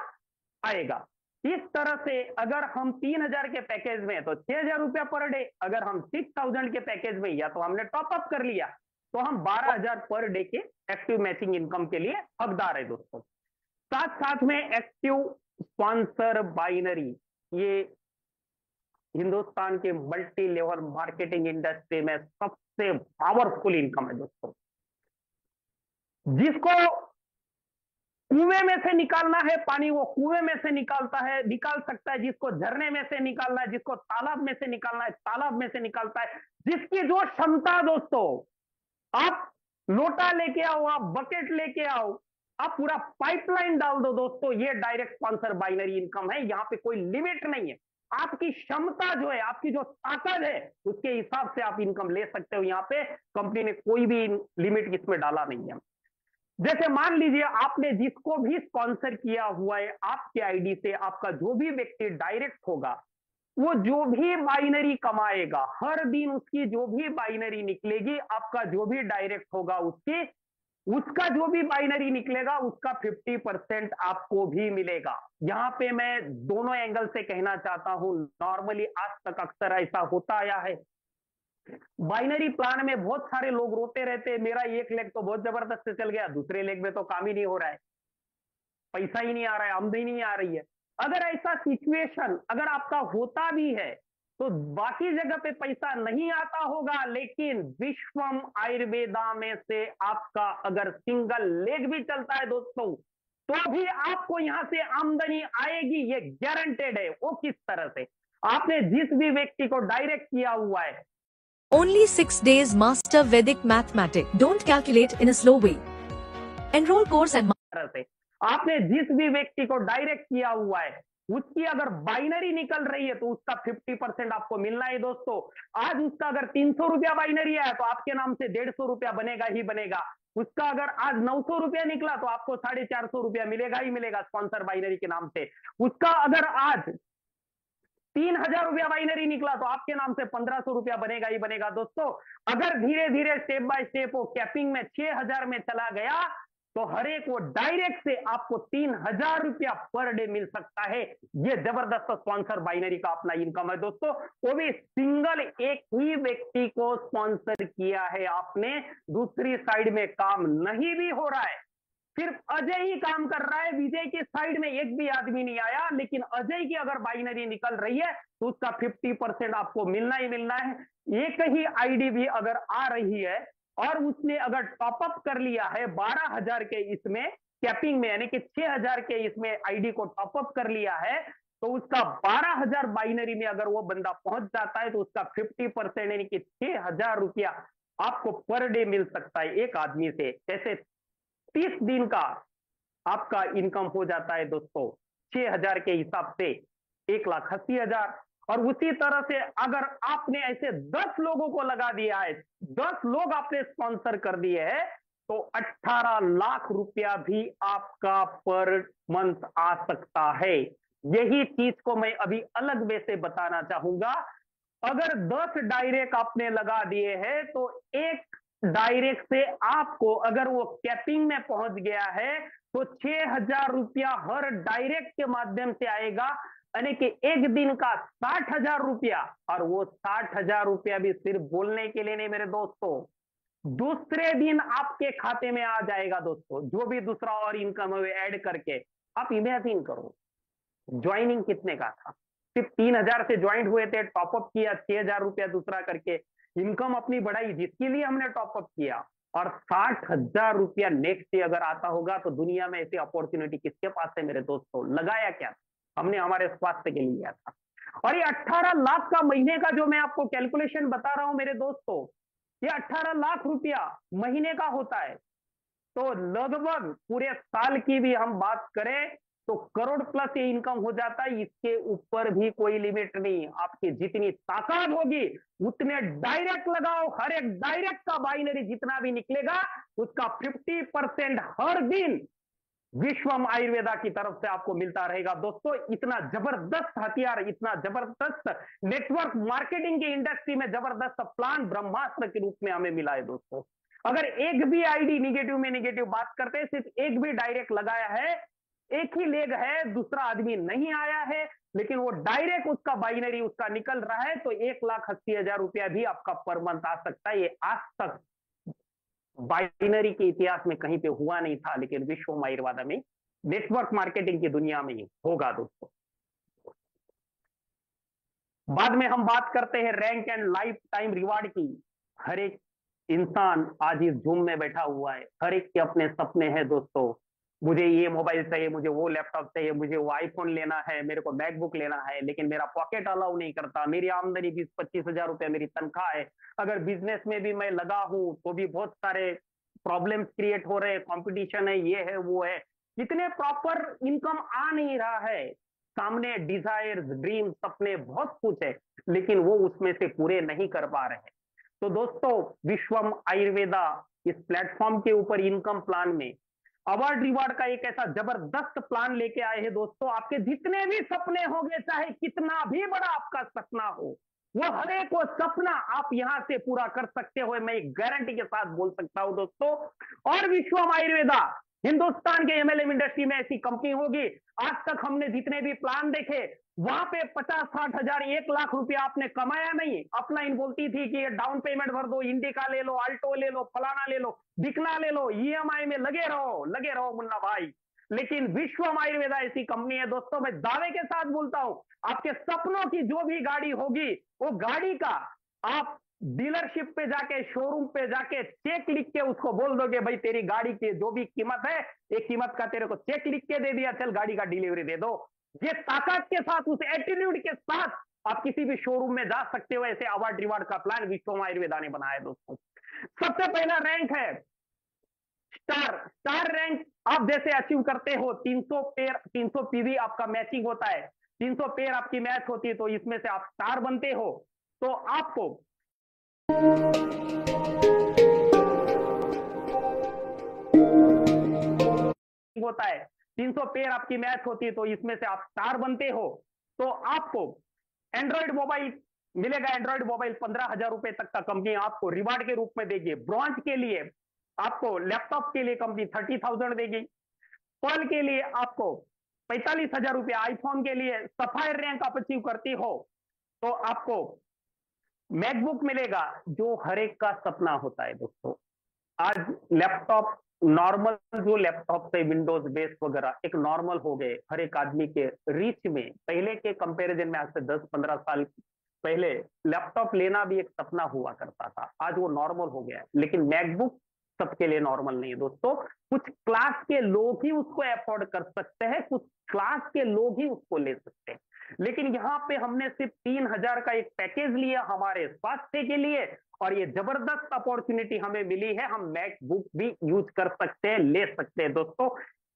आएगा। इस तरह से अगर हम 3,000 के पैकेज में तो 6,000 रुपया पर डे, अगर हम 6,000 के पैकेज में या तो हमने टॉप अप कर लिया तो हम 12,000 पर डे के एक्टिव मैचिंग इनकम के लिए हकदार है दोस्तों। साथ साथ में एक्टिव स्पॉन्सर बाइनरी, ये हिंदुस्तान के मल्टी लेवल मार्केटिंग इंडस्ट्री में सबसे पावरफुल इनकम है दोस्तों। जिसको कुएं में से निकालना है पानी, वो कुएं में से निकाल सकता है। जिसको झरने में से निकालना है, जिसको तालाब में से निकालना है, तालाब में से निकालता है। जिसकी जो क्षमता दोस्तों, आप लोटा लेके आओ, आप बकेट लेके आओ, आप पूरा पाइपलाइन डाल दो दोस्तों, ये डायरेक्ट स्पॉन्सर बाइनरी इनकम है। यहाँ पे कोई लिमिट नहीं है। आपकी क्षमता जो है, आपकी जो ताकत है, उसके हिसाब से आप इनकम ले सकते हो। यहाँ पे कंपनी ने कोई भी लिमिट इसमें डाला नहीं है। जैसे मान लीजिए आपने जिसको भी स्पॉन्सर किया हुआ है, आपके आईडी से आपका जो भी व्यक्ति डायरेक्ट होगा, वो जो भी बाइनरी कमाएगा, हर दिन उसकी जो भी बाइनरी निकलेगी, आपका जो भी डायरेक्ट होगा उसका जो भी बाइनरी निकलेगा, उसका 50% आपको भी मिलेगा। यहां पे मैं दोनों एंगल से कहना चाहता हूं, नॉर्मली आज तक अक्सर ऐसा होता आया है बाइनरी प्लान में बहुत सारे लोग रोते रहते हैं, मेरा एक लेग तो बहुत जबरदस्त से चल गया, दूसरे लेग में तो काम ही नहीं हो रहा है, पैसा ही नहीं आ रहा है, आमदनी नहीं आ रही है। अगर ऐसा सिचुएशन अगर आपका होता भी है तो बाकी जगह पे पैसा नहीं आता होगा, लेकिन विश्वम आयुर्वेदा में से आपका अगर सिंगल लेग भी चलता है दोस्तों, तो भी आपको यहां से आमदनी आएगी, ये गारंटेड है। वो किस तरह से? आपने जिस भी व्यक्ति को डायरेक्ट किया हुआ है, Only 6 days master Vedic mathematics. Don't calculate in a slow way. Enroll course and तरह से आपने जिस भी व्यक्ति को डायरेक्ट किया हुआ है, उसकी अगर बाइनरी निकल रही है तो उसका 50% आपको मिलना है दोस्तों। आज उसका अगर 300 रुपया बाइनरी है तो आपके नाम से 150 रुपया बनेगा ही बनेगा। उसका अगर आज 900 रुपया निकला तो आपको 450 रुपया मिलेगा ही मिलेगा स्पॉन्सर बाइनरी के नाम से। उसका अगर आज 3000 रुपया बाइनरी निकला तो आपके नाम से 1500 रुपया बनेगा ही बनेगा दोस्तों। अगर धीरे धीरे स्टेप बाय स्टेप वो कैपिंग में 6000 में चला गया तो हर एक वो डायरेक्ट से आपको 3000 रुपया पर डे मिल सकता है। ये जबरदस्त स्पॉन्सर बाइनरी का अपना इनकम है दोस्तों। वो भी सिंगल एक ही व्यक्ति को स्पॉन्सर किया है आपने, दूसरी साइड में काम नहीं भी हो रहा है, सिर्फ अजय ही काम कर रहा है, विजय की साइड में एक भी आदमी नहीं आया, लेकिन अजय की अगर बाइनरी निकल रही है तो उसका 50% आपको मिलना ही मिलना है। एक ही आईडी भी अगर आ रही है और उसने अगर टॉपअप कर लिया है 12,000 के इसमें कैपिंग में, यानी कि 6,000 के इसमें आईडी को टॉपअप कर लिया है, तो उसका 12,000 बाइनरी में अगर वो बंदा पहुंच जाता है तो उसका 50% यानी कि 6,000 रुपया आपको पर डे मिल सकता है एक आदमी से। जैसे 30 दिन का आपका इनकम हो जाता है दोस्तों 6,000 के हिसाब से 1,80,000। और उसी तरह से अगर आपने ऐसे 10 लोगों को लगा दिया है, 10 लोग आपने स्पॉन्सर कर दिए हैं, तो 18 लाख रुपया भी आपका पर मंथ आ सकता है। यही चीज को मैं अभी अलग वे से बताना चाहूंगा। अगर 10 डायरेक्ट आपने लगा दिए हैं तो एक डायरेक्ट से आपको अगर वो कैपिंग में पहुंच गया है तो 6,000 रुपया हर डायरेक्ट के माध्यम से आएगा, यानी कि एक दिन का 60,000 रुपया। और वो 60,000 रुपया भी सिर्फ बोलने के लिए नहीं मेरे दोस्तों, दूसरे दिन आपके खाते में आ जाएगा दोस्तों। जो भी दूसरा और इनकम है ऐड करके आप इमेजिन करो, ज्वाइनिंग कितने का था, सिर्फ 3,000 से ज्वाइन हुए थे, टॉपअप किया 6,000 रुपया दूसरा करके, इनकम अपनी बढ़ाई जिसके लिए हमने टॉपअप किया, और 60,000 रुपया नेक्स्ट डे अगर आता होगा तो दुनिया में ऐसी अपॉर्चुनिटी किसके पास है मेरे दोस्तों। लगाया क्या हमने हमारे स्वास्थ्य के लिए लिया था। और ये 18 लाख का महीने का जो मैं आपको कैलकुलेशन बता रहा हूं मेरे दोस्तों, ये 18 लाख रुपया महीने का होता है। तो लगभग पूरे साल की भी हम बात करें तो करोड़ प्लस ये इनकम हो जाता है। इसके ऊपर भी कोई लिमिट नहीं, आपकी जितनी ताकत होगी उतने डायरेक्ट लगाओ, हर एक डायरेक्ट का बाइनरी जितना भी निकलेगा उसका 50% हर दिन विश्वम आयुर्वेदा की तरफ से आपको मिलता रहेगा दोस्तों। इतना जबरदस्त हथियार, इतना जबरदस्त नेटवर्क मार्केटिंग की इंडस्ट्री में जबरदस्त प्लान ब्रह्मास्त्र के रूप में हमें मिला है दोस्तों। अगर एक भी आईडी निगेटिव में निगेटिव बात करते हैं, सिर्फ एक भी डायरेक्ट लगाया है, एक ही लेग है, दूसरा आदमी नहीं आया है, लेकिन वो डायरेक्ट उसका बाइनरी उसका निकल रहा है, तो 1,80,000 रुपया भी आपका पर मंथ आ सकता है। ये आज तक बाइनरी के इतिहास में कहीं पे हुआ नहीं था, लेकिन विश्व आयुर्वेदा में नेटवर्क मार्केटिंग की दुनिया में ही होगा दोस्तों। बाद में हम बात करते हैं rank and life time reward की। हर एक इंसान आज इस जूम में बैठा हुआ है, हर एक के अपने सपने हैं दोस्तों। मुझे ये मोबाइल चाहिए, मुझे वो लैपटॉप चाहिए, मुझे वो आईफोन लेना है, मेरे को मैकबुक लेना है, लेकिन मेरा पॉकेट अलाउ नहीं करता। मेरी आमदनी 20-25 हजार रुपया मेरी तनख्वाह है। अगर बिजनेस में भी मैं लगा हूं तो भी बहुत सारे प्रॉब्लम्स क्रिएट हो रहे हैं, कंपटीशन है, ये है वो है, इतने प्रॉपर इनकम आ नहीं रहा है। सामने डिजायर्स, ड्रीम, सपने बहुत कुछ है, लेकिन वो उसमें से पूरे नहीं कर पा रहे हैं। तो दोस्तों विश्वम आयुर्वेदा इस प्लेटफॉर्म के ऊपर इनकम प्लान में अवार्ड रिवार्ड का एक ऐसा जबरदस्त प्लान लेके आए हैं दोस्तों। आपके जितने भी सपने होंगे, चाहे कितना भी बड़ा आपका सपना हो, वो हर एक वो सपना आप यहां से पूरा कर सकते हो, मैं गारंटी के साथ बोल सकता हूं दोस्तों। और विश्वम आयुर्वेदा हिंदुस्तान के एमएलएम इंडस्ट्री में ऐसी कंपनी होगी। आज तक हमने जितने भी प्लान देखे वहां पे 50-60 हजार 1 लाख रुपया आपने कमाया नहीं। अपलाइन बोलती थी कि ये डाउन पेमेंट भर दो, इंडिका ले लो, अल्टो ले लो, फलाना ले लो, दिखना ले लो, ईएमआई में लगे रहो मुन्ना भाई। लेकिन विश्वम आयुर्वेदा ऐसी कंपनी है दोस्तों, मैं दावे के साथ बोलता हूं, आपके सपनों की जो भी गाड़ी होगी वो गाड़ी का आप डीलरशिप पे जाके, शोरूम पे जाके चेक लिख के उसको बोल दोगे भाई तेरी गाड़ी की जो भी कीमत है, एक कीमत का तेरे को चेक लिख के दे दिया, चल गाड़ी का डिलीवरी दे दो। ये ताकत के साथ, उस एटीट्यूड के साथ आप किसी भी शोरूम में जा सकते हो। ऐसे अवार्ड रिवार्ड का प्लान विश्वम आयुर्वेदा ने बनाया दोस्तों। सबसे पहला रैंक है स्टार रैंक। आप जैसे अचीव करते हो 300 पीवी आपका मैचिंग होता है, 300 पेयर आपकी मैच होती है, तो इसमें से आप स्टार बनते हो। तो आपको होता है 300 पेयर आपकी मैच होती है, तो इसमें से आप स्टार बनते हो। तो आपको एंड्रॉइड मोबाइल मिलेगा। एंड्रॉइड मोबाइल 15,000 रुपए तक का कंपनी आपको रिवार्ड के रूप में देगी। ब्रॉन्ज के लिए आपको लैपटॉप के लिए कंपनी 30,000 देगी। पर्ल के लिए आपको 45,000 रुपया। आईफोन के लिए सफायर रैंक आप अचीव करती हो तो आपको मैकबुक मिलेगा, जो हर एक का सपना होता है दोस्तों। आज लैपटॉप नॉर्मल, जो लैपटॉप से विंडोज बेस वगैरह एक नॉर्मल हो गए हर एक आदमी के रीच में। पहले के कंपैरिजन में, आज से 10-15 साल पहले लैपटॉप लेना भी एक सपना हुआ करता था, आज वो नॉर्मल हो गया है। लेकिन मैकबुक सबके लिए नॉर्मल नहीं है दोस्तों। कुछ क्लास के लोग ही उसको अफोर्ड कर सकते हैं, कुछ क्लास के लोग ही उसको ले सकते हैं। लेकिन यहाँ पे हमने सिर्फ 3,000 का एक पैकेज लिया हमारे स्वास्थ्य के लिए, और ये जबरदस्त अपॉर्चुनिटी हमें मिली है। हम मैकबुक भी यूज कर सकते हैं, ले सकते हैं दोस्तों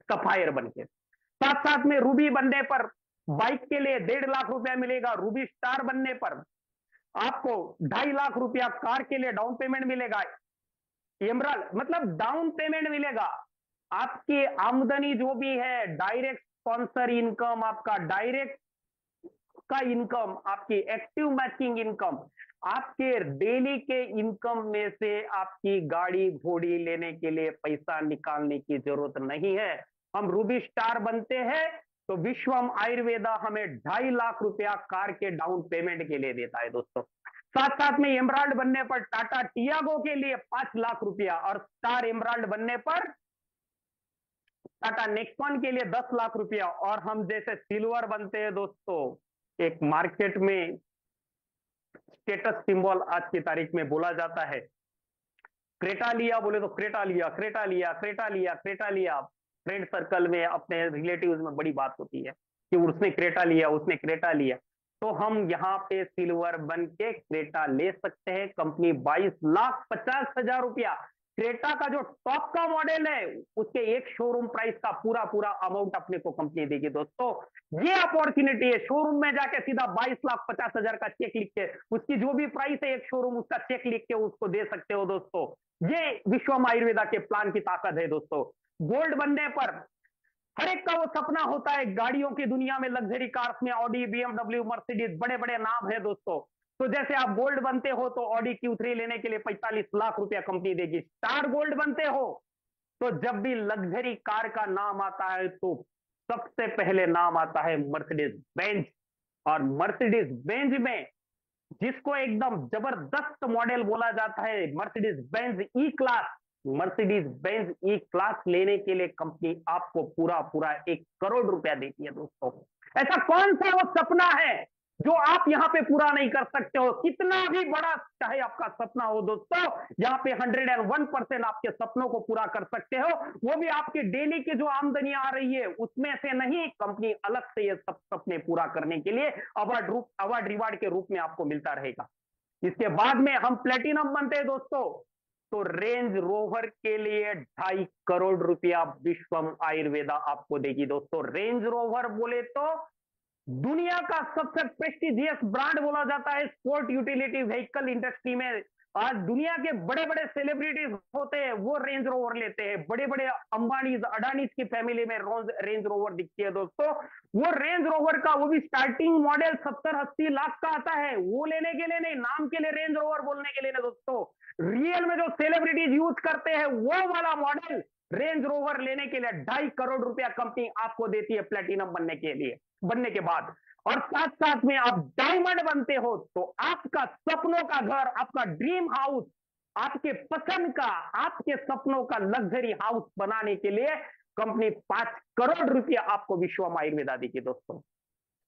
सफायर बनके। साथ साथ में रूबी बनने पर बाइक के लिए 1.5 लाख रुपया मिलेगा। रूबी स्टार बनने पर आपको 2.5 लाख रुपया कार के लिए डाउन पेमेंट मिलेगा। एमराल्ड मतलब डाउन पेमेंट मिलेगा। आपकी आमदनी जो भी है, डायरेक्ट स्पॉन्सर इनकम, आपका डायरेक्ट का इनकम, आपकी एक्टिव मैचिंग इनकम, आपके डेली के इनकम में से आपकी गाड़ी घोड़ी लेने के लिए पैसा निकालने की जरूरत नहीं है। हम रूबी स्टार बनते हैं तो विश्वम आयुर्वेदा हमें 2.5 लाख रुपया कार के डाउन पेमेंट के लिए देता है दोस्तों। साथ साथ में एमराल्ड बनने पर टाटा टियागो के लिए 5 लाख रुपया, और स्टार एमराल्ड बनने पर टाटा नेक्सॉन के लिए 10 लाख रुपया। और हम जैसे सिल्वर बनते हैं दोस्तों, एक मार्केट में स्टेटस सिंबल आज की तारीख में बोला जाता है। क्रेटा लिया बोले तो क्रेटा लिया, क्रेटा लिया, क्रेटा लिया, क्रेटा लिया। फ्रेंड सर्कल में, अपने रिलेटिव्स में बड़ी बात होती है कि उसने क्रेटा लिया, उसने क्रेटा लिया। तो हम यहाँ पे सिल्वर बन के क्रेटा ले सकते हैं। कंपनी 22,50,000 रुपया क्रेटा का जो टॉप का मॉडल है उसके एक शोरूम प्राइस का पूरा अमाउंट अपने को कंपनी देगी दोस्तों। ये अपॉर्चुनिटी है, शोरूम में जाके सीधा 22,50,000 का चेक लिख के, उसकी जो भी प्राइस है एक शोरूम उसका चेक लिख के उसको दे सकते हो दोस्तों। ये विश्वम आयुर्वेदा के प्लान की ताकत है दोस्तों। गोल्ड बनने पर हर एक का वो सपना होता है, गाड़ियों की दुनिया में, लग्जरी कार्स में ऑडी, बीएमडब्ल्यू, मर्सिडीज, बड़े बड़े नाम है दोस्तों। तो जैसे आप गोल्ड बनते हो तो ऑडी Q3 लेने के लिए 45 लाख रुपया कंपनी देगी। स्टार गोल्ड बनते हो तो जब भी लग्जरी कार का नाम आता है तो सबसे पहले नाम आता है मर्सिडीज बेंज। और मर्सिडीज बेंज में जिसको एकदम जबरदस्त मॉडल बोला जाता है, मर्सिडीज बेंज ई क्लास। मर्सिडीज बेंज ई क्लास लेने के लिए कंपनी आपको पूरा 1 करोड़ रुपया देती है दोस्तों। ऐसा कौन सा वो सपना है जो आप यहाँ पे पूरा नहीं कर सकते हो? कितना भी बड़ा चाहे आपका सपना हो दोस्तों, यहाँ पे 101% आपके सपनों को पूरा कर सकते हो। वो भी आपकी डेली की जो आमदनी आ रही है उसमें से नहीं, कंपनी अलग से ये सब सपने पूरा करने के लिए अवार्ड रिवार्ड के रूप में आपको मिलता रहेगा। इसके बाद में हम प्लेटिनम बनते हैं दोस्तों, तो रेंज रोवर के लिए 2.5 करोड़ रुपया विश्वम आयुर्वेदा आपको देगी दोस्तों। रेंज रोवर बोले तो दुनिया का सबसे प्रेस्टिजियस ब्रांड बोला जाता है स्पोर्ट यूटिलिटी व्हीकल इंडस्ट्री में। आज दुनिया के बड़े बड़े सेलिब्रिटीज होते हैं वो रेंज रोवर लेते हैं। बड़े बड़े अंबानीज, अडानीज की फैमिली में रेंज रोवर दिखती है दोस्तों। वो रेंज रोवर का वो भी स्टार्टिंग मॉडल 70-80 लाख का आता है। वो लेने के लिए नहीं, नाम के लिए रेंज रोवर बोलने के लिए नहीं दोस्तों। रियल में जो सेलिब्रिटीज यूज करते हैं वो वाला मॉडल रेंज रोवर लेने के लिए 2.5 करोड़ रुपया कंपनी आपको देती है प्लेटिनम बनने के बाद, और साथ साथ में आप डायमंड बनते हो तो आपका सपनों का घर, आपका ड्रीम हाउस, आपके पसंद का, आपके सपनों का लग्जरी हाउस बनाने के लिए कंपनी 5 करोड़ रुपया आपको विश्वम आयुर्वेदा देगी दोस्तों।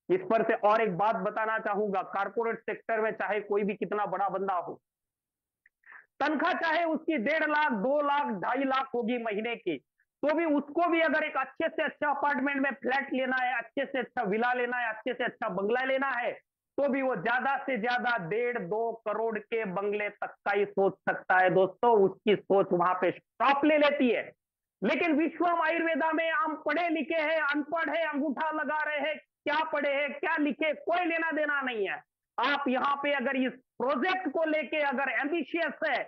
इस पर से और एक बात बताना चाहूंगा, कारपोरेट सेक्टर में चाहे कोई भी कितना बड़ा बंदा हो, तनख्वाह चाहे उसकी 1.5 लाख, 2 लाख, 2.5 लाख होगी महीने की, तो भी उसको भी अगर एक अच्छे से अच्छा अपार्टमेंट में फ्लैट लेना है, अच्छे से अच्छा विला लेना है, अच्छे से अच्छा बंगला लेना है, तो भी वो ज्यादा से ज्यादा 1.5-2 करोड़ के बंगले तक का ही सोच सकता है दोस्तों। उसकी सोच वहां पे स्टॉप ले लेती है। लेकिन विश्वम आयुर्वेदा में हम पढ़े लिखे हैं, अनपढ़ है, अंगूठा लगा रहे हैं, क्या पढ़े हैं क्या लिखे, कोई लेना देना नहीं है। आप यहाँ पे अगर इस प्रोजेक्ट को लेके अगर एम्बिशियस है,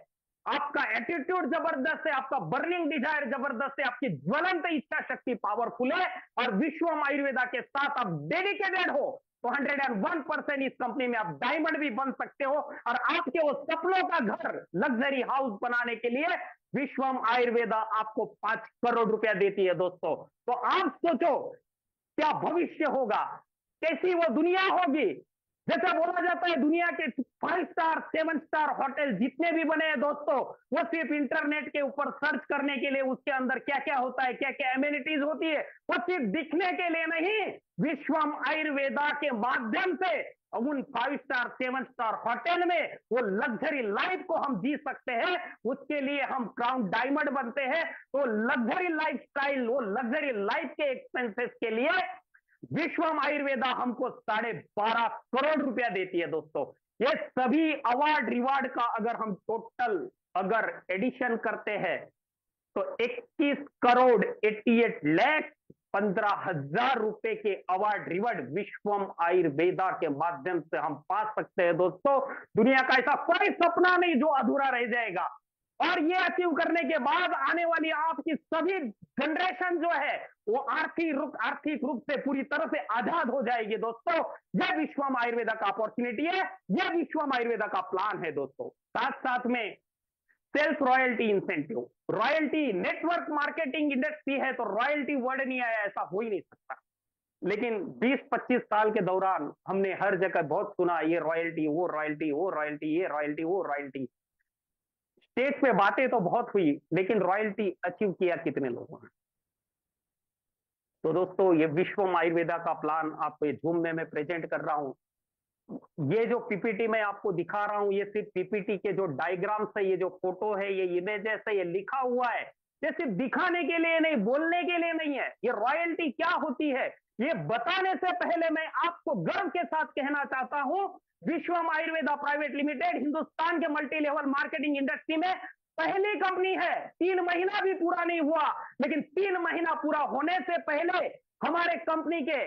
आपका एटीट्यूड जबरदस्त है, आपका बर्निंग डिजायर जबरदस्त है, आपकी ज्वलंत इच्छा शक्ति पावरफुल है, और विश्वम आयुर्वेदा के साथ आप डेडिकेटेड हो, तो 101% इस कंपनी में आप डायमंड भी बन सकते हो, और आपके वो सपनों का घर, लग्जरी हाउस बनाने के लिए विश्वम आयुर्वेदा आपको 5 करोड़ रुपया देती है दोस्तों। तो आप सोचो क्या भविष्य होगा, कैसी वो दुनिया होगी। जैसा बोला जाता है दुनिया के 5 स्टार 7 स्टार होटल जितने भी बने हैं दोस्तों, वो सिर्फ इंटरनेट के ऊपर सर्च करने के लिए उसके अंदर क्या क्या होता है, क्या क्या एमिनिटीज होती है, वो सिर्फ दिखने के लिए नहीं, विश्वम आयुर्वेदा के माध्यम से उन 5 स्टार 7 स्टार होटल में वो लग्जरी लाइफ को हम जी सकते हैं। उसके लिए हम क्राउन डायमंड बनते हैं। तो लग्जरी लाइफ स्टाइल, वो लग्जरी लाइफ के एक्सपेंसेस के लिए विश्वम आयुर्वेदा हमको 12.5 करोड़ रुपया देती है दोस्तों। ये सभी अवार्ड रिवार्ड का अगर हम टोटल अगर एडिशन करते हैं तो 21 करोड़ 88 लाख 15,000 रुपए के अवार्ड रिवार्ड विश्वम आयुर्वेदा के माध्यम से हम पा सकते हैं दोस्तों। दुनिया का ऐसा कोई सपना नहीं जो अधूरा रह जाएगा। और ये अचीव करने के बाद आने वाली आपकी सभी जनरेशन जो है वो आर्थिक रूप से पूरी तरह से आजाद हो जाएगी दोस्तों। यह विश्वम आयुर्वेदा का अपॉर्चुनिटी है, यह विश्वम आयुर्वेदा का प्लान है दोस्तों। साथ साथ में sales royalty incentive, royalty network marketing industry है तो रॉयल्टी वर्ड नहीं आया, ऐसा हो ही नहीं सकता। लेकिन 20-25 साल के दौरान हमने हर जगह बहुत सुना, ये रॉयल्टी, वो रॉयल्टी, वो रॉयल्टी, ये रॉयल्टी, वो रॉयल्टी। स्टेज पे बातें तो बहुत हुई, लेकिन रॉयल्टी अचीव किया कितने लोगों ने। तो दोस्तों ये विश्वम आयुर्वेदा का प्लान आपको जूम में मैं प्रेजेंट कर रहा हूं। ये जो पीपीटी मैं आपको दिखा रहा हूं, ये सिर्फ पीपीटी के जो डायग्राम्स है, ये जो फोटो है, ये इमेजेस है, ये लिखा हुआ है, ये सिर्फ दिखाने के लिए नहीं, बोलने के लिए नहीं है। ये रॉयल्टी क्या होती है ये बताने से पहले मैं आपको गर्व के साथ कहना चाहता हूं, विश्वम आयुर्वेदा प्राइवेट लिमिटेड हिंदुस्तान के मल्टी लेवल मार्केटिंग इंडस्ट्री में पहली कंपनी है। 3 महीना भी पूरा नहीं हुआ, लेकिन 3 महीना पूरा होने से पहले हमारे कंपनी के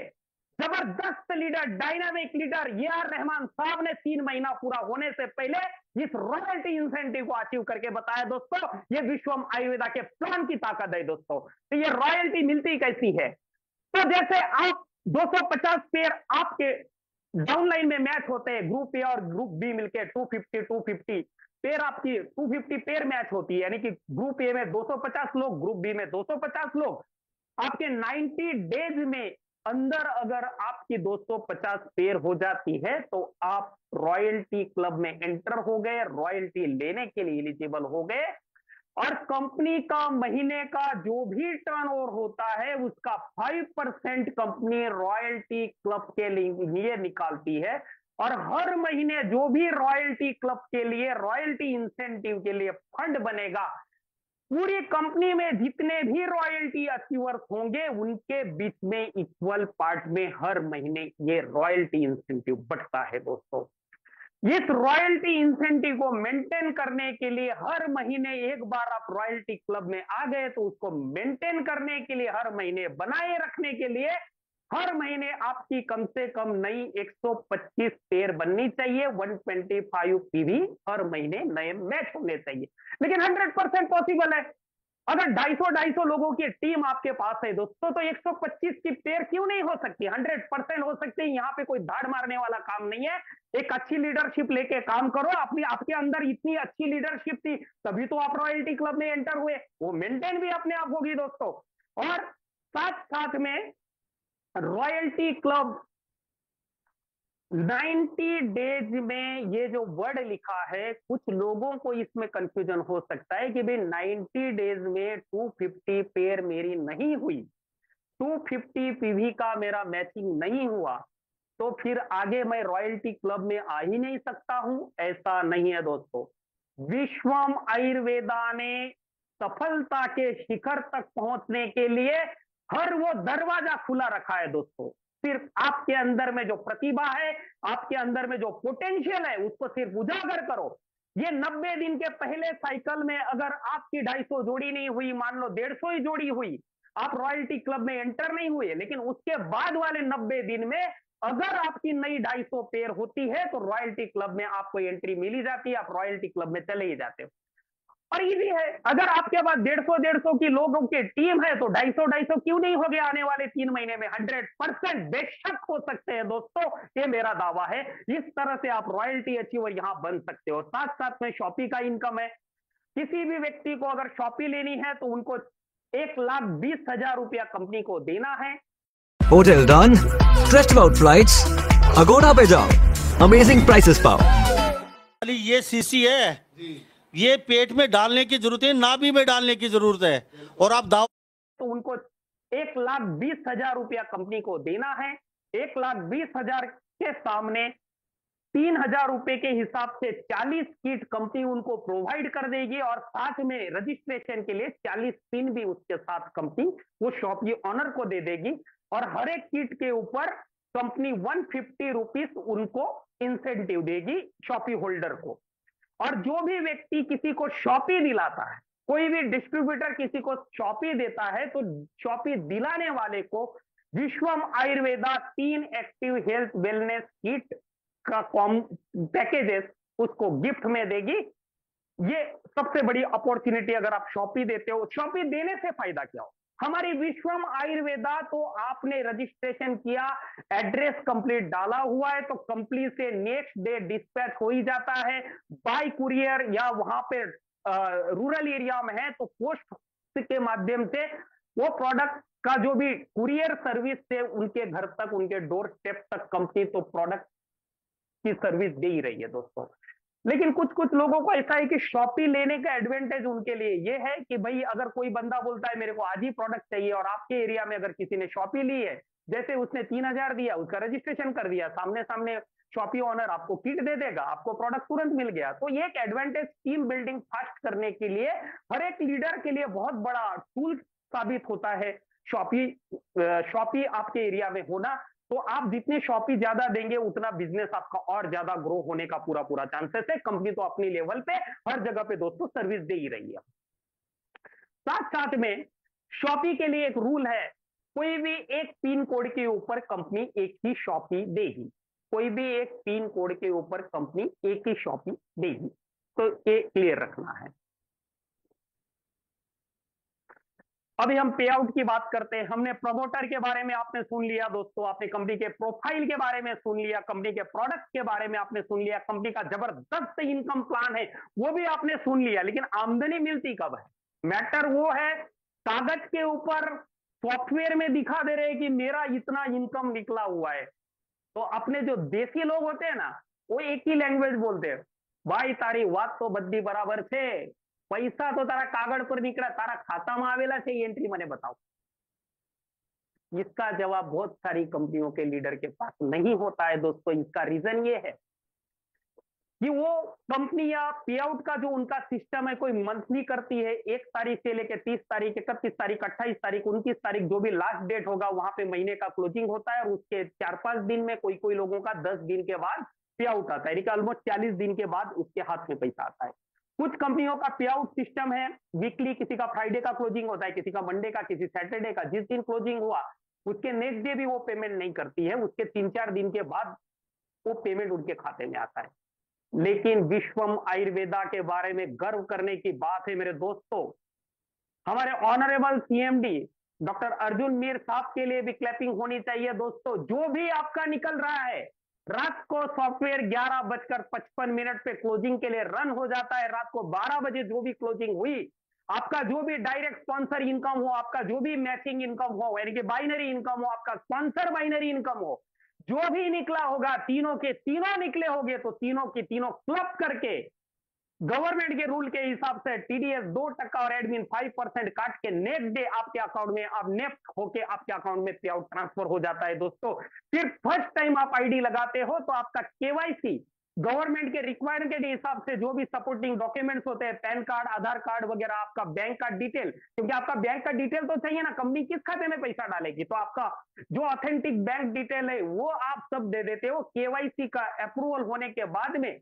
जबरदस्त leader, dynamic leader AR Rahman साहब ने 3 महीना पूरा होने से पहले इस रॉयल्टी इंसेंटिव को अचीव करके बताया दोस्तों। ये विश्वम आयुर्वेदा के प्लान की ताकत है दोस्तों। तो ये रॉयल्टी मिलती कैसी है? तो जैसे आप 250 पेयर आपके डाउनलाइन में मैच होते हैं, ग्रुप ए और ग्रुप बी मिलके 250 पेयर, आपकी 250 पेयर मैच होती है, यानी कि ग्रुप ए में 250 लोग, ग्रुप बी में 250 लोग। आपके 90 डेज में अंदर अगर आपकी 250 पेयर हो जाती है तो आप रॉयल्टी क्लब में एंटर हो गए, रॉयल्टी लेने के लिए एलिजिबल हो गए। और कंपनी का महीने का जो भी टर्नओवर होता है उसका 5% कंपनी रॉयल्टी क्लब के लिए निकालती है। और हर महीने जो भी रॉयल्टी क्लब के लिए, रॉयल्टी इंसेंटिव के लिए फंड बनेगा, पूरी कंपनी में जितने भी रॉयल्टी अचीवर्स होंगे उनके बीच में इक्वल पार्ट में हर महीने ये रॉयल्टी इंसेंटिव बढ़ता है दोस्तों। इस रॉयल्टी इंसेंटिव को मेंटेन करने के लिए हर महीने एक बार आप रॉयल्टी क्लब में आ गए तो उसको मेंटेन करने के लिए, हर महीने बनाए रखने के लिए हर महीने आपकी कम से कम नई 125 पेयर बननी चाहिए, 125 पीवी हर महीने नए मैच होने चाहिए। लेकिन 100% पॉसिबल है। अगर 250 लोगों की टीम आपके पास है दोस्तों, तो 125 की पेयर क्यों नहीं हो सकती? 100% हो सकती है। यहाँ पे कोई धाड़ मारने वाला काम नहीं है। एक अच्छी लीडरशिप लेके काम करो। अपनी आपके अंदर इतनी अच्छी लीडरशिप थी, तभी तो आप रॉयल्टी क्लब में एंटर हुए। वो मेंटेन भी अपने आप होगी दोस्तों। और साथ साथ में रॉयल्टी क्लब 90 डेज में, ये जो वर्ड लिखा है, कुछ लोगों को इसमें कंफ्यूजन हो सकता है कि भाई 90 डेज में 250 पेयर मेरी नहीं हुई, 250 पीवी का मेरा मैचिंग नहीं हुआ, तो फिर आगे मैं रॉयल्टी क्लब में आ ही नहीं सकता हूं। ऐसा नहीं है दोस्तों। विश्वम आयुर्वेदा ने सफलता के शिखर तक पहुंचने के लिए हर वो दरवाजा खुला रखा है दोस्तों। सिर्फ आपके अंदर में जो प्रतिभा है, आपके अंदर में जो पोटेंशियल है, उसको सिर्फ उजागर करो। ये 90 दिन के पहले साइकिल में अगर आपकी 250 जोड़ी नहीं हुई, मान लो 150 ही जोड़ी हुई, आप रॉयल्टी क्लब में एंटर नहीं हुए, लेकिन उसके बाद वाले 90 दिन में अगर आपकी नई 250 पेयर होती है, तो रॉयल्टी क्लब में आपको एंट्री मिल ही जाती है, आप रॉयल्टी क्लब में चले ही जाते हो। और इजी है, अगर आपके पास 150 की लोगों की टीम है, तो 250 क्यों नहीं हो गया आने वाले 3 महीने में? 100% बेशक हो सकते हैं दोस्तों, ये मेरा दावा है। इस तरह से आप रॉयल्टी अचीवर यहां बन सकते हो। साथ साथ में शॉपी का इनकम है। किसी भी व्यक्ति को अगर शॉपी लेनी है, तो उनको 1,20,000 रुपया कंपनी को देना है। Hotel done, stressed about flights, Aguada पे जाओ, अमेजिंग प्राइसेस पाओ। ये सीसी है, ये पेट में डालने की जरूरत है, नाभि में डालने की जरूरत है। और आप दाव तो उनको 1,20,000 रुपया कंपनी को देना है। 1,20,000 के सामने 3,000 रुपए के हिसाब से 40 किट कंपनी उनको प्रोवाइड कर देगी, और साथ में रजिस्ट्रेशन के लिए 40 पिन भी उसके साथ कंपनी वो शॉपी ऑनर को दे देगी। और हर एक किट के ऊपर कंपनी 150 रुपीज उनको इंसेंटिव देगी शॉपी होल्डर को। और जो भी व्यक्ति किसी को शॉपी दिलाता है, कोई भी डिस्ट्रीब्यूटर किसी को शॉपी देता है, तो शॉपी दिलाने वाले को Vishwam Ayurveda 3 active health wellness kit का पैकेजेस उसको गिफ्ट में देगी। ये सबसे बड़ी अपॉर्चुनिटी अगर आप शॉपी देते हो। शॉपी देने से फायदा क्या हो? हमारी विश्वम आयुर्वेदा, तो आपने रजिस्ट्रेशन किया, एड्रेस कंप्लीट डाला हुआ है, तो कंपनी से नेक्स्ट डे डिस्पैच हो ही जाता है बाय कुरियर, या वहां पे रूरल एरिया में है तो पोस्ट के माध्यम से वो प्रोडक्ट का जो भी कुरियर सर्विस से उनके घर तक, उनके डोर स्टेप तक कंपनी तो प्रोडक्ट की सर्विस दे ही रही है दोस्तों। लेकिन कुछ कुछ लोगों को ऐसा है कि शॉपी लेने का एडवांटेज उनके लिए ये है कि भाई अगर कोई बंदा बोलता है मेरे को आज ही प्रोडक्ट चाहिए, और आपके एरिया में अगर किसी ने शॉपी ली है, जैसे उसने 3,000 दिया, उसका रजिस्ट्रेशन कर दिया, सामने सामने शॉपी ओनर आपको किट दे देगा, आपको प्रोडक्ट तुरंत मिल गया। तो ये एक एडवांटेज टीम बिल्डिंग फास्ट करने के लिए हर एक लीडर के लिए बहुत बड़ा टूल साबित होता है शॉपी आपके एरिया में होना। तो आप जितने शॉपी ज्यादा देंगे, उतना बिजनेस आपका और ज्यादा ग्रो होने का पूरा पूरा चांसेस है। कंपनी तो अपनी लेवल पे हर जगह पे दोस्तों सर्विस दे ही रही है। साथ साथ में शॉपी के लिए एक रूल है, कोई भी एक पिन कोड के ऊपर कंपनी एक ही शॉपी देगी। कोई भी एक पिन कोड के ऊपर कंपनी एक ही शॉपी देगी, तो ये क्लियर रखना है। अभी हम पे आउट की बात करते हैं। हमने प्रमोटर के बारे में आपने सुन लिया दोस्तों, आपने कंपनी के प्रोफाइल के बारे में सुन लिया, कंपनी के प्रोडक्ट के बारे में आपने सुन लिया, कंपनी का जबरदस्त इनकम प्लान है वो भी आपने सुन लिया। लेकिन आमदनी मिलती कब है? मैटर वो है, कागज के ऊपर सॉफ्टवेयर में दिखा दे रहे कि मेरा इतना इनकम निकला हुआ है। तो अपने जो देसी लोग होते हैं ना, वो एक ही लैंग्वेज बोलते हैं, भाई तारी बात तो बद्दी बराबर छे, पैसा तो तारा कागड़ पर निकला, तारा खाता में आवेला छे, एंट्री मने बताओ। इसका जवाब बहुत सारी कंपनियों के लीडर के पास नहीं होता है दोस्तों। इसका रीजन ये है कि वो कंपनी या पे आउट का जो उनका सिस्टम है, कोई मंथली करती है, 1 तारीख से लेकर 30 तारीख, 31 तारीख, 28 तारीख, 29 तारीख, जो भी लास्ट डेट होगा वहां पे महीने का क्लोजिंग होता है। और उसके 4-5 दिन में, कोई कोई लोगों का 10 दिन के बाद पे आउट आता है, ऑलमोस्ट 40 दिन के बाद उसके हाथ में पैसा आता है। कुछ कंपनियों का पे आउट सिस्टम है वीकली, किसी का फ्राइडे का क्लोजिंग होता है, किसी का मंडे का, किसी सैटरडे का। जिस दिन क्लोजिंग हुआ उसके नेक्स्ट डे भी वो पेमेंट नहीं करती है, उसके 3-4 दिन के बाद वो पेमेंट उनके खाते में आता है। लेकिन विश्वम आयुर्वेदा के बारे में गर्व करने की बात है मेरे दोस्तों, हमारे honourable CMD doctor Arjun Mir साहब के लिए भी क्लैपिंग होनी चाहिए दोस्तों। जो भी आपका निकल रहा है, रात को सॉफ्टवेयर 11:55 पे क्लोजिंग के लिए रन हो जाता है, रात को 12 बजे जो भी क्लोजिंग हुई, आपका जो भी डायरेक्ट स्पॉन्सर इनकम हो, आपका जो भी मैचिंग इनकम हो, यानी कि बाइनरी इनकम हो, आपका स्पॉन्सर बाइनरी इनकम हो, जो भी निकला होगा, तीनों के तीनों निकले होंगे, तो तीनों की तीनों क्लब करके गवर्नमेंट के रूल के हिसाब से टीडीएस 2% और एडमिन 5% काट के नेक्स्ट डे आपके अकाउंट में आप नेफ्ट होके आपके अकाउंट में पे आउट ट्रांसफर हो जाता है दोस्तों। फिर फर्स्ट टाइम आप आईडी लगाते हो तो आपका केवाईसी गवर्नमेंट के रिक्वायरमेंट के हिसाब से जो भी सपोर्टिंग डॉक्यूमेंट्स होते हैं, पैन कार्ड, आधार कार्ड वगैरह, आपका बैंक का डिटेल, क्योंकि आपका बैंक का डिटेल तो चाहिए ना, कंपनी किस खाते में पैसा डालेगी, तो आपका जो ऑथेंटिक बैंक डिटेल है वो आप सब दे देते हो। केवाईसी का अप्रूवल होने के बाद में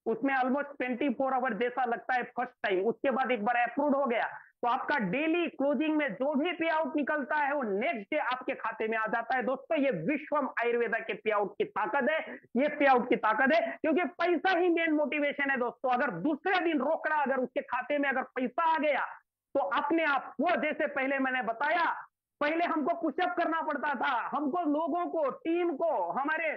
उसमें ऑलमोस्ट 24 आवर जैसा लगता है फर्स्ट टाइम, उसके बाद एक बार अप्रूव हो गया तो आपका डेली क्लोजिंग में जो भी पे आउट निकलता है वो नेक्स्ट डे आपके खाते में आ जाता है दोस्तों। ये विश्वम आयुर्वेदा के पे आउट की ताकत है, ये पे आउट की ताकत है, क्योंकि पैसा ही मेन मोटिवेशन है दोस्तों। अगर दूसरे दिन रोकड़ा अगर उसके खाते में अगर पैसा आ गया तो अपने आप वो, जैसे पहले मैंने बताया, पहले हमको पुशअप करना पड़ता था, हमको लोगों को, टीम को, हमारे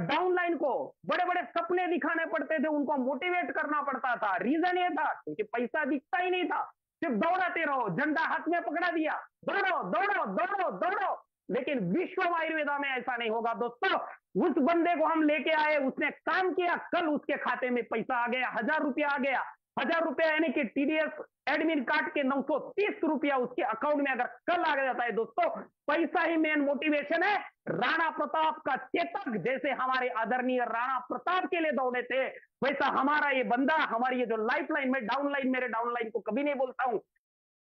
डाउनलाइन को बड़े बड़े सपने दिखाने पड़ते थे, उनको मोटिवेट करना पड़ता था। रीजन ये था क्योंकि पैसा दिखता ही नहीं था, सिर्फ दौड़ाते रहो, झंडा हाथ में पकड़ा दिया, दौड़ो दौड़ो दौड़ो दौड़ो। लेकिन विश्व आयुर्वेदा में ऐसा नहीं होगा दोस्तों। उस बंदे को हम लेके आए, उसने काम किया, कल उसके खाते में पैसा आ गया, 1000 रुपया आ गया। 1000 रुपया यानी कि टीडीएस एडमिन काट के 930 रुपया उसके अकाउंट में अगर कल आ जाता है दोस्तों, पैसा ही मेन मोटिवेशन है। राणा प्रताप का चेतक जैसे हमारे आदरणीय राणा प्रताप के लिए दौड़े थे, वैसा हमारा ये बंदा, हमारी ये जो लाइफ लाइन में डाउनलाइन, मेरे डाउनलाइन को कभी नहीं बोलता हूं।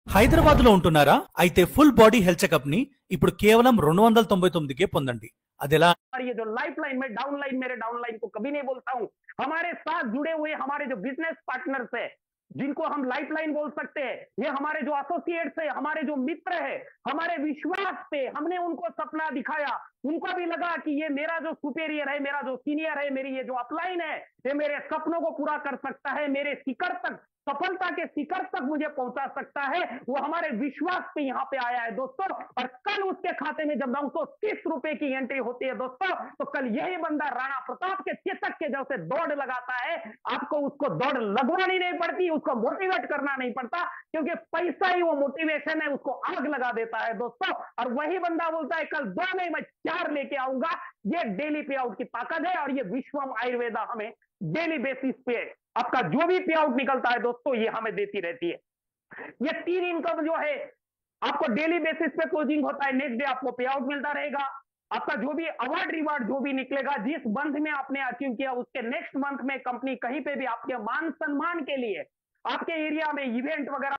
హైదరాబాద్ లో ఉంటున్నారా? అయితే ఫుల్ బాడీ హెల్త్ చెకప్ ని ఇప్పుడు కేవలం 299కే పొందండి. అదెలా? ये जो लाइफ लाइन में डाउनलाइन, मेरे डाउनलाइन को कभी नहीं बोलता हूं। हमारे साथ जुड़े हुए हमारे जो बिजनेस पार्टनर्स है, जिनको हम लाइफ लाइन बोल सकते हैं, ये हमारे जो एसोसिएट्स है, हमारे जो मित्र है, हमारे विश्वास पे हमने उनको सपना दिखाया, उनको भी लगा कि ये मेरा जो सुपेरियर है, मेरा जो सीनियर है, मेरी ये जो अपलाइन है, ये मेरे सपनों को पूरा कर सकता है, मेरे शिखर तक, सफलता के शिखर तक मुझे पहुंचा सकता है। वो हमारे विश्वास पे यहाँ पे आया है दोस्तों। और कल उसके खाते में जब 930 रुपए की एंट्री होती है दोस्तों, तो कल यही बंदा राणा प्रताप के चेतक के जैसे दौड़ लगाता है। आपको उसको दौड़ लगवानी नहीं पड़ती, उसको मोटिवेट करना नहीं पड़ता, क्योंकि पैसा ही वो मोटिवेशन है, उसको आग लगा देता है दोस्तों। और वही बंदा बोलता है कल 2 नहीं मैं 4 लेके आऊंगा। ये डेली पे आउट की ताकत है, और ये विश्वम आयुर्वेदा हमें डेली बेसिस पे आपका जो भी पे आउट निकलता है दोस्तों, ये हमें देती रहती है। ये 3 इनकम जो है आपको डेली बेसिस पे क्लोजिंग होता है, नेक्स्ट डे आपको पे आउट मिलता रहेगा। आपका जो भी अवार्ड रिवार्ड जो भी निकलेगा, जिस मंथ में आपने अचीव किया, उसके नेक्स्ट मंथ में कंपनी कहीं पे भी आपके मान सम्मान के लिए आपके एरिया में इवेंट वगैरह